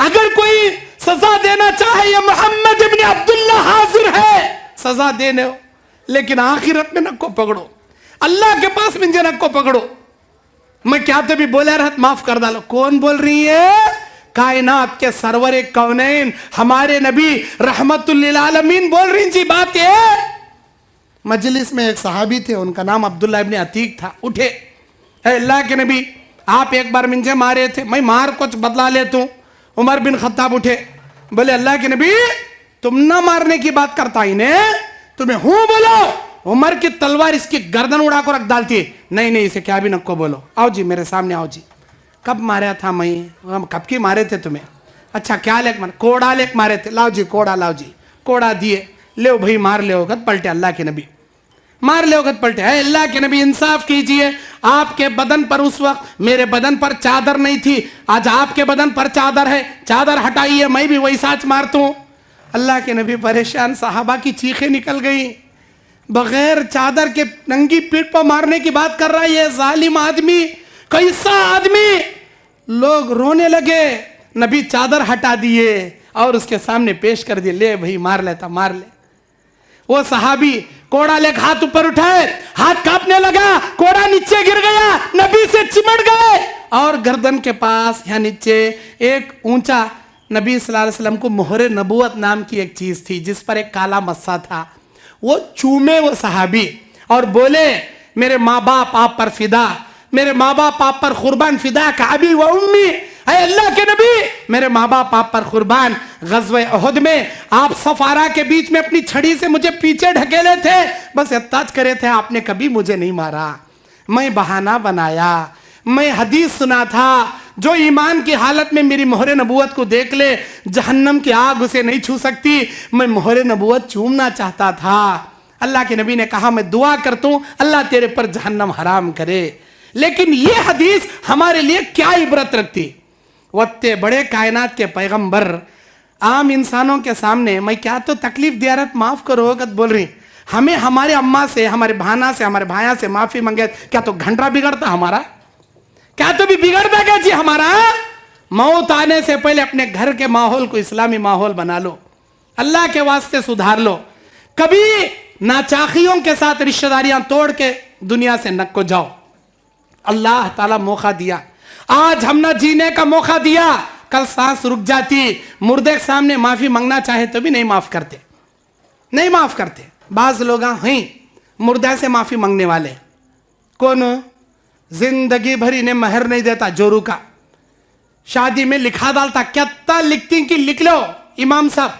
अगर कोई सजा देना चाहे, ये मोहम्मद इब्न अब्दुल्ला हाजिर है सजा देने, लेकिन आखिरत में नको पकड़ो, अल्लाह के पास मुझे नको पकड़ो। मैं क्या तो भी बोला रहत, माफ कर डालो। कौन बोल रही है? कायनात के सरवरे कौनैन हमारे नबी रहमतुल लिल आलमीन बोल रही जी बात है। मजलिस में एक सहाबी थे, उनका नाम अब्दुल्ला इब्न अतीक था। उठे, अल्लाह के नबी, आप एक बार मुझे मारे थे, मैं मार कुछ बदला लेता हूं। उमर बिन खत्ताब उठे, बोले अल्लाह के नबी, तुम ना मारने की बात करता ही ने, तुम्हें हूं बोलो। उमर की तलवार इसकी गर्दन उड़ा कर रख डालती है, नहीं इसे क्या भी नको बोलो, आओ जी मेरे सामने आओ जी। कब मारा था मैं? कब की मारे थे तुम्हें? अच्छा क्या लेक मारे? कोड़ा लेक मारे थे, लाओ जी कोड़ा, लाओ जी कोड़ा दिए, ले भाई मार ले होगत पलटे। अल्लाह के नबी मार ले होगत पलटे। है अल्लाह के नबी इंसाफ कीजिए, आपके बदन पर उस वक्त मेरे बदन पर चादर नहीं थी, आज आपके बदन पर चादर है, चादर हटाइए, मैं भी वही साच मारता हूं। अल्लाह के नबी परेशान, साहबा की चीखें निकल गई, बगैर चादर के नंगी पीठ पर मारने की बात कर रहा है ये जालिम आदमी, कैसा आदमी। लोग रोने लगे, नबी चादर हटा दिए और उसके सामने पेश कर दिए, ले भाई मार लेता, मार ले। वो सहाबी कोड़ा लेकर हाथ ऊपर उठाए, हाथ कांपने लगा, कोड़ा नीचे गिर गया, नबी से चिमट गए और गर्दन के पास या नीचे एक ऊंचा, नबी सल्लल्लाहु अलैहि वसल्लम को मोहरे नबूवत नाम की एक चीज थी जिस पर एक काला मस्सा था, वो चूमे वो सहाबी और बोले, मेरे माँ बाप आप पर फिदा, मेरे माँ बाप आप पर कुर्बान, फिदा का अबी व उम्मी, अरे अल्लाह के नबी मेरे माँ बाप आप पर कुर्बान। ग़ज़वे उहद में आप सफारा के बीच में अपनी छड़ी से मुझे पीछे ढकेले थे, बस एहताज करे थे, आपने कभी मुझे नहीं मारा। मैं बहाना बनाया, मैं हदीस सुना था, जो ईमान की हालत में मेरी मोहरे नबूवत को देख ले, जहन्नम की आग उसे नहीं छू सकती, मैं मोहरे नबूवत चूमना चाहता था। अल्लाह के नबी ने कहा, मैं दुआ करता हूँ अल्लाह तेरे पर जहन्नम हराम करे। लेकिन ये हदीस हमारे लिए क्या इबरत रखती? वत्ते बड़े कायनात के पैगंबर आम इंसानों के सामने मैं क्या तो तकलीफ दिया रहा, माफ करो गत बोल रही, हमें हमारे अम्मा से, हमारे भाना से, हमारे भाया से माफी मांगे, क्या तो घंटा बिगड़ता हमारा? क्या तो भी बिगड़ता क्या जी हमारा? मौत आने से पहले अपने घर के माहौल को इस्लामी माहौल बना लो, अल्लाह के वास्ते सुधार लो। कभी नाचाखियों के साथ रिश्तेदारियां तोड़ के दुनिया से नक को जाओ। अल्लाह ताला मौका दिया, आज हम ना जीने का मौका दिया, कल सांस रुक जाती, मुर्दे के सामने माफी मांगना चाहे तो भी नहीं माफ करते, नहीं माफ करते। बाज लोग हैं मुर्दे से माफी मांगने वाले, कौन? जिंदगी भर इन्हें महर नहीं देता, जोरू का शादी में लिखा डालता, क्या लिखती कि लिख लो इमाम साहब,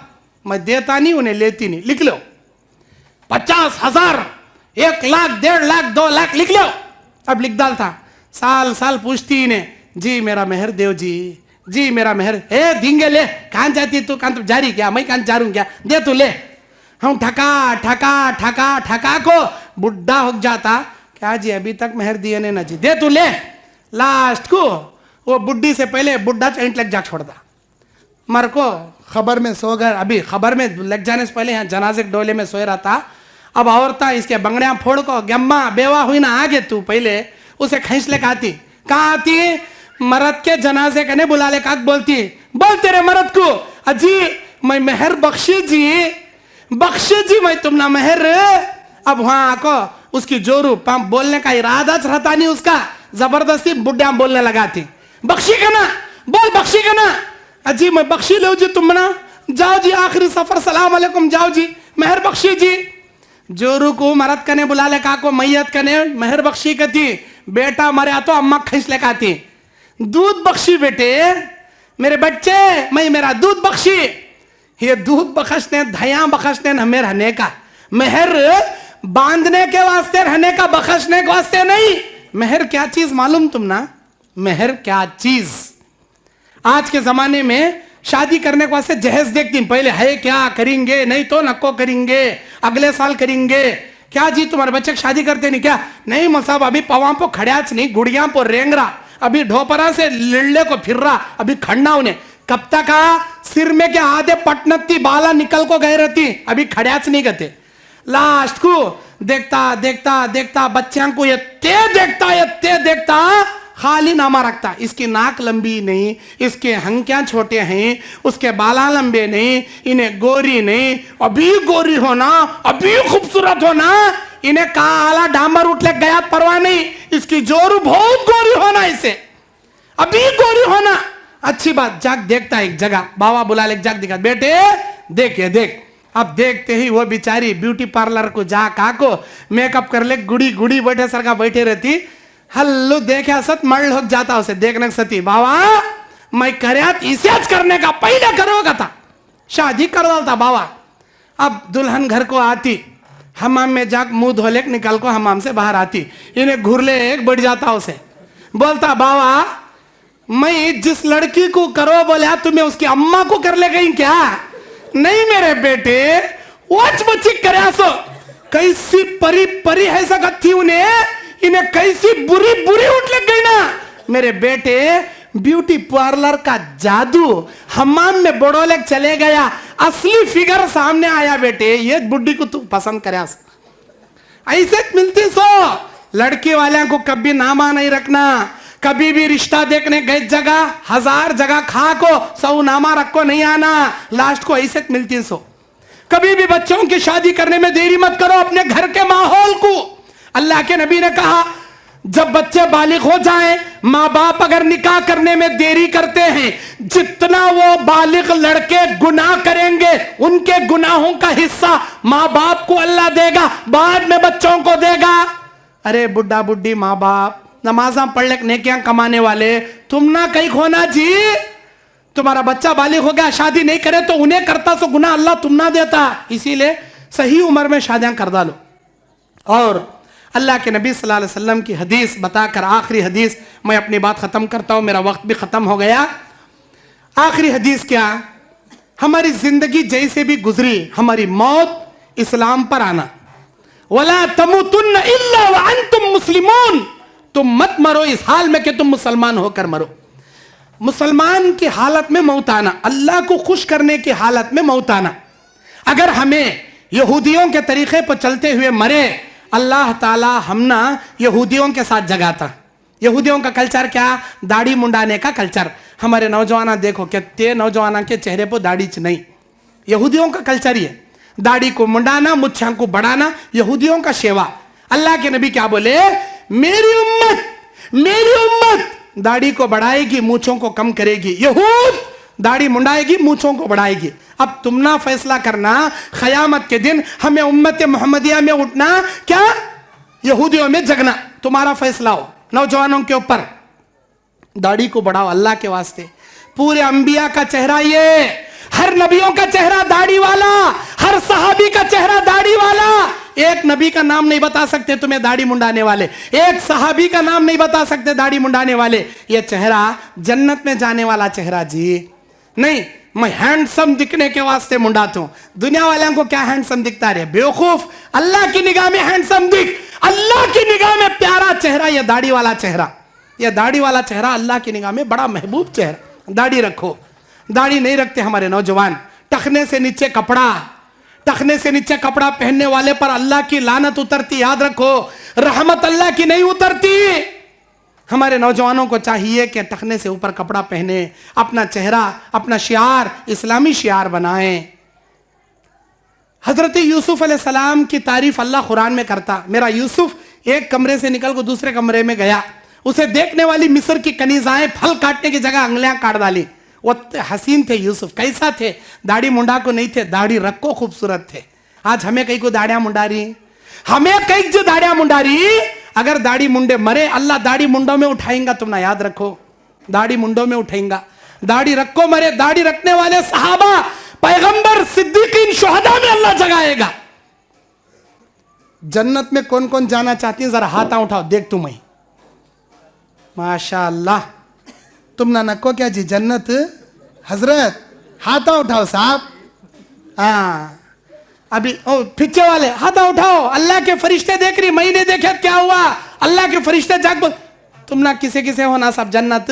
मैं देता नहीं उन्हें, लेती नहीं, लिख लो 50,000, 1 लाख, 1.5 लाख, 2 लाख लिख लो। अब लिख डालता, साल साल पूछती इन्हें, जी मेरा मेहर देव जी, जी मेरा मेहर, ए धींगे ले, कहाँ जाती तू, कहाँ जा रही क्या, मैं कहाँ जा रहा हूँ क्या, दे तू ले। हम ठका ठका ठका ठका को बुढ़ा हो जाता, क्या जी अभी तक मेहर दिए ने ना जी, दे तू ले। लास्ट को वो बुढ़ी से पहले बुढ़ा चैंट लग जा छोड़ता, मर को खबर में सो गए, अभी खबर में लग जाने से पहले यहाँ जनाजे के डोले में सोए रहा था। अब औरता इसके बंगड़ियां फोड़ को, गम्मा बेवा हुई ना, आगे तू पहले उसे खींच ले आती, कहाँ आती? मरद के जनाजे कने बुला ले, काक बोलती, बोल तेरे मरद को, अजी मैं मेहर बख्शी जी मैं तुम ना मेहर। अब वहां आको उसकी जोरू पंप बोलने का इरादा रहता नहीं उसका, जबरदस्ती बुढ़िया बोलने लगाती, बख्शी का ना बोल, बख्शी का ना, अजी मैं बख्शी लो जी, तुम ना जाओ जी, आखिरी सफर सलाम अलैकुम, जाओ जी मेहर बख्शी जी। जोरू को मरद कने बुला ले, काको मैयत कने मेहर बख्शी कती, बेटा मरे तो अम्मा खींच ले आती, दूध बख्शी बेटे मेरे बच्चे, मैं मेरा दूध बख्शी। ये दूध बख्शने, धया बख्शने हमें रहने का, मेहर बांधने के वास्ते, रहने का, बख्शने के वास्ते नहीं। मेहर क्या चीज मालूम तुम ना, मेहर क्या चीज? आज के जमाने में शादी करने के वास्ते जहेज देखती, पहले है क्या करेंगे, नहीं तो नको करेंगे, अगले साल करेंगे। क्या जी तुम्हारे बच्चे की शादी करते नहीं क्या? नहीं मौल साहब, अभी पवा पो खड़ियाच नहीं, गुड़िया पो रेंग रहा, अभी ढोपरा से लिल्ले को फिर रहा, अभी खड़ना उन्हें, कब तक सिर में के आधे पटनती बाला निकल को गए रहती, अभी खड़ियाच नहीं करते। लास्ट को देखता देखता देखता बच्चों को ये देखता खाली नामा रखता, इसकी नाक लंबी नहीं, इसके हंकियां छोटे हैं, उसके बाला लंबे नहीं, इन्हें गोरी नहीं, अभी गोरी होना, अभी खूबसूरत होना, इन्हें काला डामर उठ ले गया परवाह नहीं, इसकी जोरू बहुत गोरी होना, इसे अभी गोरी होना। अच्छी बात, जाग देखता एक जगह, बाबा बुला ले, जाग दिखा, बेटे देख ये देख। अब देखते ही वो बेचारी ब्यूटी पार्लर को जा काको मेकअप कर ले, गुड़ी गुड़ी बैठे सरका बैठे रहती, हल्लू देखे सत मर्ल हो जाता, उसे देखने सती, बाबा मैं करया इसे करने का पहले करोगा था, शादी कर डालता बाबा। अब दुल्हन घर को आती, हमाम में जाक मुंह धोले निकल को हमाम से बाहर आती, इन्हें घुरले एक बढ़ जाता, उसे बोलता, बाबा मैं जिस लड़की को करो बोले तुम्हें उसकी अम्मा को कर ले गई क्या? नहीं मेरे बेटे, वच बच्ची करया सो, कैसी परी परी है सकत थी उन्हें, इन्हें कैसी बुरी बुरी उठ लग गई ना मेरे बेटे। ब्यूटी पार्लर का जादू हमाम में बड़ोले चले गया, असली फिगर सामने आया बेटे, ये बुड्ढी को तू पसंद करया, ऐसे मिलती सो। लड़की वाले को कभी नामा नहीं रखना, कभी भी रिश्ता देखने गए जगह 1000 जगह खा को 100 नामा रखो नहीं आना, लास्ट को ऐसे मिलती सो। कभी भी बच्चों की शादी करने में देरी मत करो, अपने घर के माहौल को। अल्लाह के नबी ने कहा जब बच्चे बालिग हो जाएं, माँ बाप अगर निकाह करने में देरी करते हैं, जितना वो बालिग लड़के गुनाह करेंगे उनके गुनाहों का हिस्सा माँ बाप को अल्लाह देगा, बाद में बच्चों को देगा। अरे बुढ़ा बुढ़ी माँ बाप नमाजा पढ़ ले नेकियां कमाने वाले, तुम ना कहीं खोना जी। तुम्हारा बच्चा बालिग हो गया, शादी नहीं करे तो उन्हें करता सो गुनाह अल्लाह तुम ना देता, इसीलिए सही उम्र में शादियां कर डालो। और अल्लाह के नबी सल्लल्लाहु अलैहि वसल्लम की हदीस बताकर आखिरी हदीस मैं अपनी बात खत्म करता हूं, मेरा वक्त भी खत्म हो गया। आखिरी हदीस क्या, हमारी जिंदगी जैसे भी गुजरी, हमारी मौत इस्लाम पर आना। वला तमुतुन्न इल्ला व अंतुम मुस्लिमून, तुम मत मरो इस हाल में कि तुम मुसलमान होकर मरो। मुसलमान की हालत में मौत आना, अल्लाह को खुश करने की हालत में मौत आना। अगर हमें यहूदियों के तरीके पर चलते हुए मरे, अल्लाह ताला हम ना यहूदियों के साथ जगाता। यहूदियों का कल्चर क्या, दाढ़ी मुंडाने का कल्चर। हमारे नौजवान देखो कितने नौजवान के चेहरे पर दाढ़ी नहीं, यहूदियों का कल्चर ये दाढ़ी को मुंडाना, मुच्छां को बढ़ाना, यहूदियों का सेवा। अल्लाह के नबी क्या बोले, मेरी उम्मत दाढ़ी को बढ़ाएगी, मूछों को कम करेगी, यहूद दाढ़ी मुंडाएगी, मूछों को बढ़ाएगी। अब तुम ना फैसला करना क़यामत के दिन हमें उम्मत मोहम्मदिया में उठना क्या यहूदियों में जगना, तुम्हारा फैसला हो। नौजवानों के ऊपर दाढ़ी को बढ़ाओ अल्लाह के वास्ते। पूरे अंबिया का चेहरा ये, हर नबियों का चेहरा दाढ़ी वाला, हर सहाबी का चेहरा दाढ़ी वाला। एक नबी का नाम नहीं बता सकते तुम्हें दाढ़ी मुंडाने वाले, एक सहाबी का नाम नहीं बता सकते दाढ़ी मुंडाने वाले। ये चेहरा जन्नत में जाने वाला चेहरा जी नहीं। मैं हैंडसम दिखने के वास्ते मुंडाता हूं, दुनिया वालों को क्या हैंडसम दिखता है, बेवकूफ। अल्लाह की निगाह में हैंडसम दिख, अल्लाह की निगाह में प्यारा चेहरा ये दाढ़ी वाला चेहरा। ये दाढ़ी वाला चेहरा अल्लाह की निगाह में बड़ा महबूब चेहरा। दाढ़ी रखो। दाढ़ी नहीं रखते हमारे नौजवान, टखने से नीचे कपड़ा, टखने से नीचे कपड़ा पहनने वाले पर अल्लाह की लानत उतरती, याद रखो, रहमत अल्लाह की नहीं उतरती। हमारे नौजवानों को चाहिए कि टखने से ऊपर कपड़ा पहने, अपना चेहरा, अपना शियार इस्लामी शियार बनाएं। हजरत यूसुफ अलैहिस्सलाम की तारीफ अल्लाह कुरान में करता। मेरा यूसुफ एक कमरे से निकल कर दूसरे कमरे में गया, उसे देखने वाली मिस्र की कनीजाएं फल काटने की जगह अंगलियां काट डाली। वो हसीन थे यूसुफ, कैसा थे, दाढ़ी मुंडा को नहीं थे, दाढ़ी रख को खूबसूरत थे। आज हमें कई को दाढ़ियां मुंडा रही, हमें कई जो दाढ़ियां मुंडा रही। अगर दाढ़ी मुंडे मरे, अल्लाह दाढ़ी मुंडों में उठाएगा, तुम ना याद रखो, दाढ़ी मुंडों में उठाएगा। दाढ़ी रखो मरे, दाढ़ी रखने वाले सहाबा, पैगंबर, सिद्दीकीन, शुहदा में अल्लाह जगाएगा। जन्नत में कौन कौन जाना चाहती है, जरा हाथ उठाओ, देख तुम ही। माशाअल्लाह, तुम ना नको क्या जी जन्नत, हजरत हाथ उठाओ साहब। हाँ अभी ओ पीछे वाले हाथ उठाओ। अल्लाह के फरिश्ते देख रही, मैं नहीं देखे क्या हुआ, अल्लाह के फरिश्ते जाग बोल। तुम ना किसे किसे होना सब जन्नत,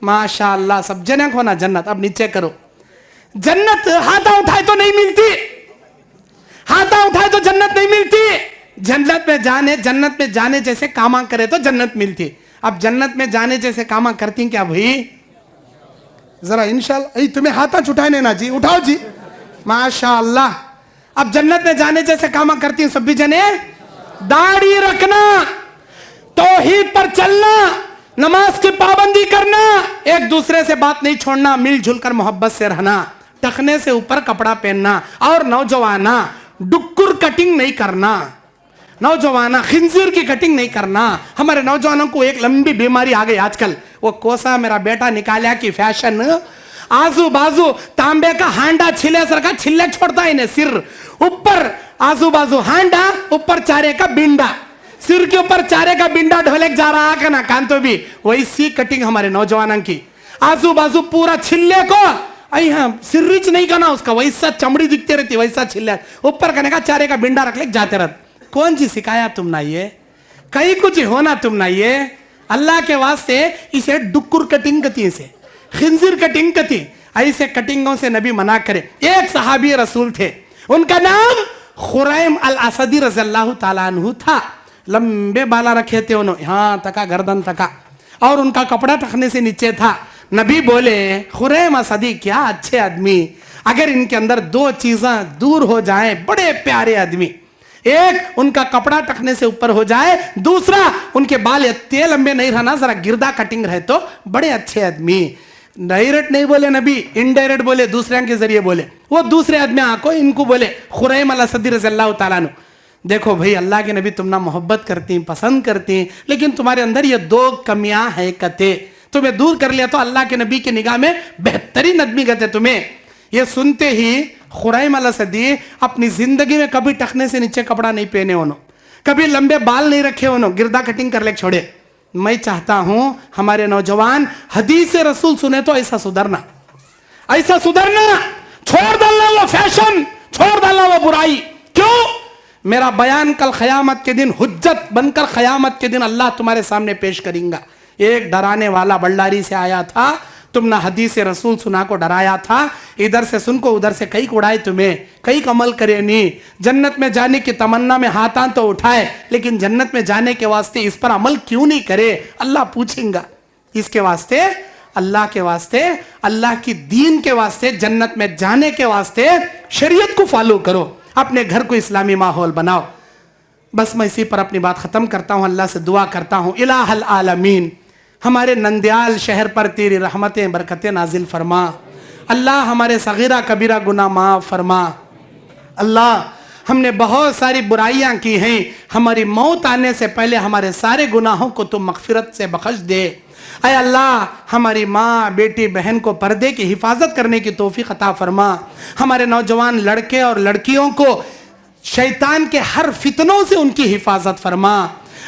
माशाअल्लाह सब जने को होना जन्नत। अब नीचे करो, जन्नत हाथ उठाए तो नहीं मिलती, हाथ उठाए तो जन्नत नहीं मिलती। जन्नत में जाने जैसे कामा करे तो जन्नत मिलती। अब जन्नत में जाने जैसे कामा करती क्या भाई, जरा इंशाल्लाह तुम्हें हाथ उठाने ना जी, उठाओ जी, माशाअल्लाह। अब जन्नत में जाने जैसे कामा करती हैं सभी जने, दाढ़ी रखना, तौहीद पर चलना, नमाज की पाबंदी करना, एक दूसरे से बात नहीं छोड़ना, मिलजुल कर मोहब्बत से रहना, टखने से ऊपर कपड़ा पहनना। और नौजवाना डुक्कुर कटिंग नहीं करना, नौजवाना खिंजीर की कटिंग नहीं करना। हमारे नौजवानों को एक लंबी बीमारी आ गई आजकल, वो कोसा मेरा बेटा निकाला की फैशन, आजू बाजू तांबे का हांडा छिले सर का छिले छोड़ता है इन्हें, सिर ऊपर आजू बाजू हांडा, ऊपर चारे का बिंडा, सिर के ऊपर चारे का बिंडा ढोलक जा रहा है ना कान, तो भी वैसी कटिंग हमारे नौजवानों की। आजू बाजू पूरा छिले को सिर रिच नहीं करना उसका, वैसा चमड़ी दिखती रहती, वैसा छिले ऊपर करने का चारे का बिंडा रख ले जाते रहते। कौन जी सिखाया तुम ना ये, कहीं कुछ होना तुम ना ये। अल्लाह के वास्ते इसे डुक्कुर कटिंग कती, से खिंजीर कटिंग कती, ऐसे कटिंगों से नबी मना करे। एक सहाबी रसूल थे, उनका नाम खुरैम अल असदी रज़ियल्लाहु ताला अन्हु था। लंबे बाला रखे थे उन्होंने, यहाँ तका गर्दन तका, और उनका कपड़ा टखने से नीचे था। नबी बोले खुरैम असदी क्या अच्छे आदमी, अगर इनके अंदर दो चीजें दूर हो जाएं, बड़े प्यारे आदमी। एक, उनका कपड़ा टखने से ऊपर हो जाए, दूसरा उनके बाल इतने लंबे नहीं रहना, जरा गिरदा कटिंग रहे तो बड़े अच्छे आदमी। डायरेक्ट नहीं बोले नबी, इनडायरेक्ट बोले, दूसरे के जरिए बोले। वो दूसरे आदमी आको इनको बोले खुरैम अल असदी रज़ियल्लाहु ताला अन्हु, देखो भाई अल्लाह के नबी तुम ना मोहब्बत करती, पसंद करती, लेकिन तुम्हारे अंदर ये दो कमियां हैं कते, तुम्हें दूर कर लिया तो अल्लाह के नबी की निगाह में बेहतरीन आदमी कहते तुम्हें। ये सुनते ही खुरैम अल असदी अपनी जिंदगी में कभी टखने से नीचे कपड़ा नहीं पहने होनो, कभी लंबे बाल नहीं रखे होनो, गिरदा कटिंग कर ले छोड़े। मैं चाहता हूं हमारे नौजवान हदीस रसूल सुने तो ऐसा सुधरना, ऐसा सुधरना, छोड़ डालना वो फैशन, छोड़ डालना वो बुराई। क्यों? मेरा बयान कल क़यामत के दिन हुज्जत बनकर क़यामत के दिन अल्लाह तुम्हारे सामने पेश करेगा। एक डराने वाला बल्लारी से आया था, तुम ना हदीस रसूल सुना को डराया था, इधर से सुन को उधर से कई उड़ाए तुम्हें, कई अमल करे नहीं। जन्नत में जाने की तमन्ना में हाथां तो उठाए, लेकिन जन्नत में जाने के वास्ते इस पर अमल क्यों नहीं करे, अल्लाह पूछेगा। इसके वास्ते, अल्लाह के वास्ते, अल्लाह की दीन के वास्ते, जन्नत में जाने के वास्ते शरीयत को फॉलो करो, अपने घर को इस्लामी माहौल बनाओ। बस मैं इसी पर अपनी बात खत्म करता हूं, अल्लाह से दुआ करता हूं, इलाहल आलमीन हमारे नंदयाल शहर पर तेरी रहमतें बरकतें नाजिल फरमा। अल्लाह हमारे सगीरा कबीरा गुनाह माफ फरमा। अल्लाह हमने बहुत सारी बुराइयां की हैं, हमारी मौत आने से पहले हमारे सारे गुनाहों को तुम मगफिरत से बख्श दे। ऐ अल्लाह हमारी माँ बेटी बहन को पर्दे की हिफाजत करने की तौफीक अता फरमा। हमारे नौजवान लड़के और लड़कियों को शैतान के हर फितनों से उनकी हिफाजत फरमा।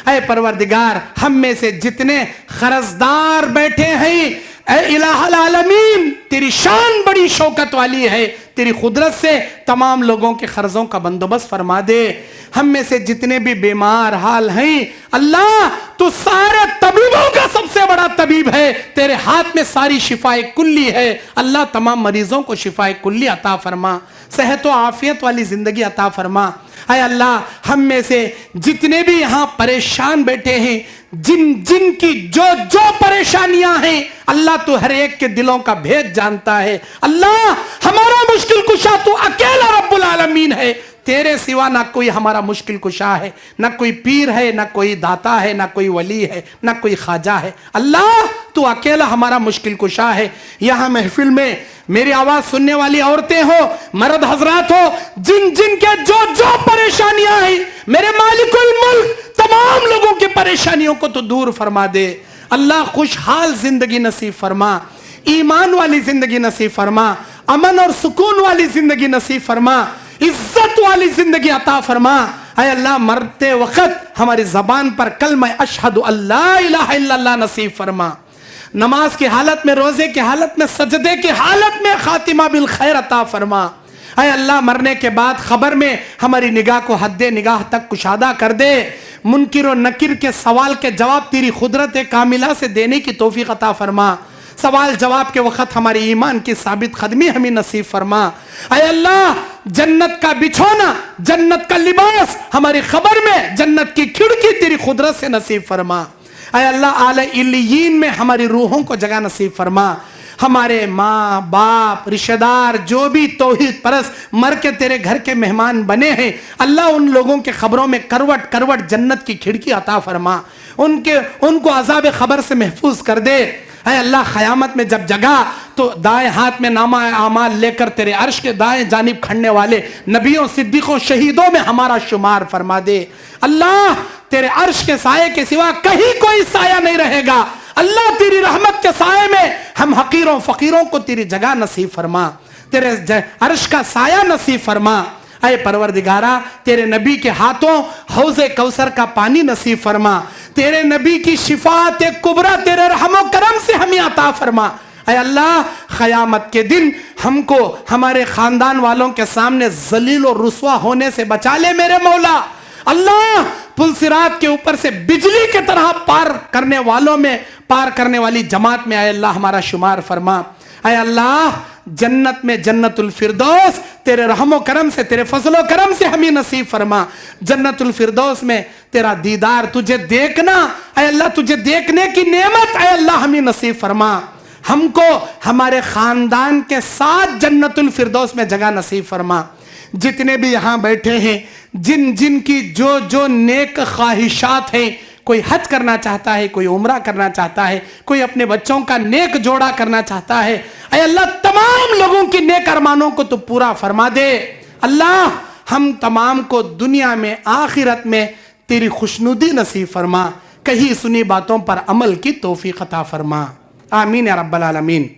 ऐ परवरदिगार हम में से जितने खर्जदार बैठे हैं, ऐ इलाहुल आलमीन तेरी शान बड़ी शौकत वाली है, तेरी खुदरत से तमाम लोगों के खर्जों का बंदोबस्त फरमा दे। हम में से जितने भी बीमार हाल हैं, अल्लाह तू सारे तबीबों का सबसे बड़ा तबीब है, तेरे हाथ में सारी शिफाए कुल्ली है। अल्लाह तमाम मरीजों को शिफाए कुल्ली अता फरमा, सेहत व आफियत वाली जिंदगी अता फरमा। ऐ अल्लाह हम में से जितने भी यहाँ परेशान बैठे हैं, जिन जिन की जो जो परेशानियां हैं, अल्लाह तू हर एक के दिलों का भेद जानता है। अल्लाह हमारा मुश्किल कुशा तू अकेला रब्बुल आलमीन है, तेरे सिवा ना कोई हमारा मुश्किल कुशा है, ना कोई पीर है, ना कोई दाता है, ना कोई वली है, ना कोई ख्वाजा है। अल्लाह तू अकेला हमारा मुश्किल कुशा है। यहाँ महफिल में मेरी आवाज सुनने वाली औरतें हो, मर्द हजरात हो, जिन जिन के जो जो परेशानियां हैं, मेरे मालिकुल मुल्क तमाम लोगों की परेशानियों को तो दूर फरमा दे। अल्लाह खुशहाल जिंदगी नसीब फरमा, ईमान वाली जिंदगी नसीब फरमा, अमन और सुकून वाली जिंदगी नसीब फरमा, इज्जत वाली जिंदगी अता फरमा। ऐ अल्लाह मरते वक्त हमारी जबान पर कलमा अशहदु अल्ला इलाहा इल्लल्लाह नसीब फरमा। नमाज की हालत में, रोजे की हालत में, सजदे की हालत में खातिमा बिल खैर अता फरमा। ऐ अल्लाह मरने के बाद खबर में हमारी निगाह को हद्दे निगाह तक कुशादा कर दे। मुनकिर और नकीर के सवाल के जवाब तेरी खुदरत कामिला से देने की तौफीक अता फरमा। सवाल जवाब के वक्त हमारी ईमान की साबित खदमी हमें नसीब फरमा। ऐ अल्लाह जन्नत का बिछोना, जन्नत का लिबास, हमारी खबर में जन्नत की खिड़की तेरी खुदरत से नसीब फरमा। ऐ अल्लाह आले इल्लियीन में हमारी रूहों को जगह नसीब फरमा। हमारे माँ बाप रिश्तेदार जो भी तौहीद परस मर के तेरे घर के मेहमान बने हैं, अल्लाह उन लोगों के खबरों में करवट करवट जन्नत की खिड़की अता फरमा, उनको अजाब खबर से महफूज कर दे। ऐ अल्लाह क़यामत में जब जगा तो दाएं हाथ में नामा आमाल लेकर तेरे अर्श के दाएं जानिब खड़ने वाले नबियों सिद्दीकों शहीदों में हमारा शुमार फरमा दे। अल्लाह तेरे अर्श के साये के सिवा कहीं कोई साया नहीं रहेगा। अल्लाह तेरी रहमत के साये में हम हकीरों फकीरों को तेरी जगह नसीब फरमा, तेरे अर्श का साया नसीब फरमा। ऐ परवरदिगारा तेरे नबी के हाथों हौज़े कौसर का पानी नसीब फरमा, तेरे नबी की शिफात कुबरा तेरे रहमो करम से हमें अता फरमा। ऐ अल्लाह क़यामत के दिन हमको हमारे खानदान वालों के सामने जलील और रुस्वा होने से बचा ले मेरे मौला। अल्लाह पुल सिरात के ऊपर से बिजली की तरह पार करने वालों में, पार करने वाली जमात में ऐ अल्लाह हमारा शुमार फरमा। ऐ अल्लाह जन्नत में जन्नतुल फिरदौस तेरे रहमो करम से, तेरे फजलो करम से हमें नसीब फरमा। जन्नतुल फिरदौस में तेरा दीदार, तुझे देखना, ऐ अल्लाह तुझे देखने की नेमत ऐ अल्लाह हमें नसीब फरमा। हमको हमारे खानदान के साथ जन्नतुल फिरदौस में जगह नसीब फरमा। जितने भी यहाँ बैठे हैं, जिन जिन की जो जो नेक ख्वाहिशात हैं, कोई हज करना चाहता है, कोई उम्रा करना चाहता है, कोई अपने बच्चों का नेक जोड़ा करना चाहता है, ऐ अल्लाह तमाम लोगों की नेक अरमानों को तो पूरा फरमा दे। अल्लाह हम तमाम को दुनिया में आखिरत में तेरी खुशनुदी नसीब फरमा, कही सुनी बातों पर अमल की तौफीक अता फरमा। आमीन या रब्बल आलमीन।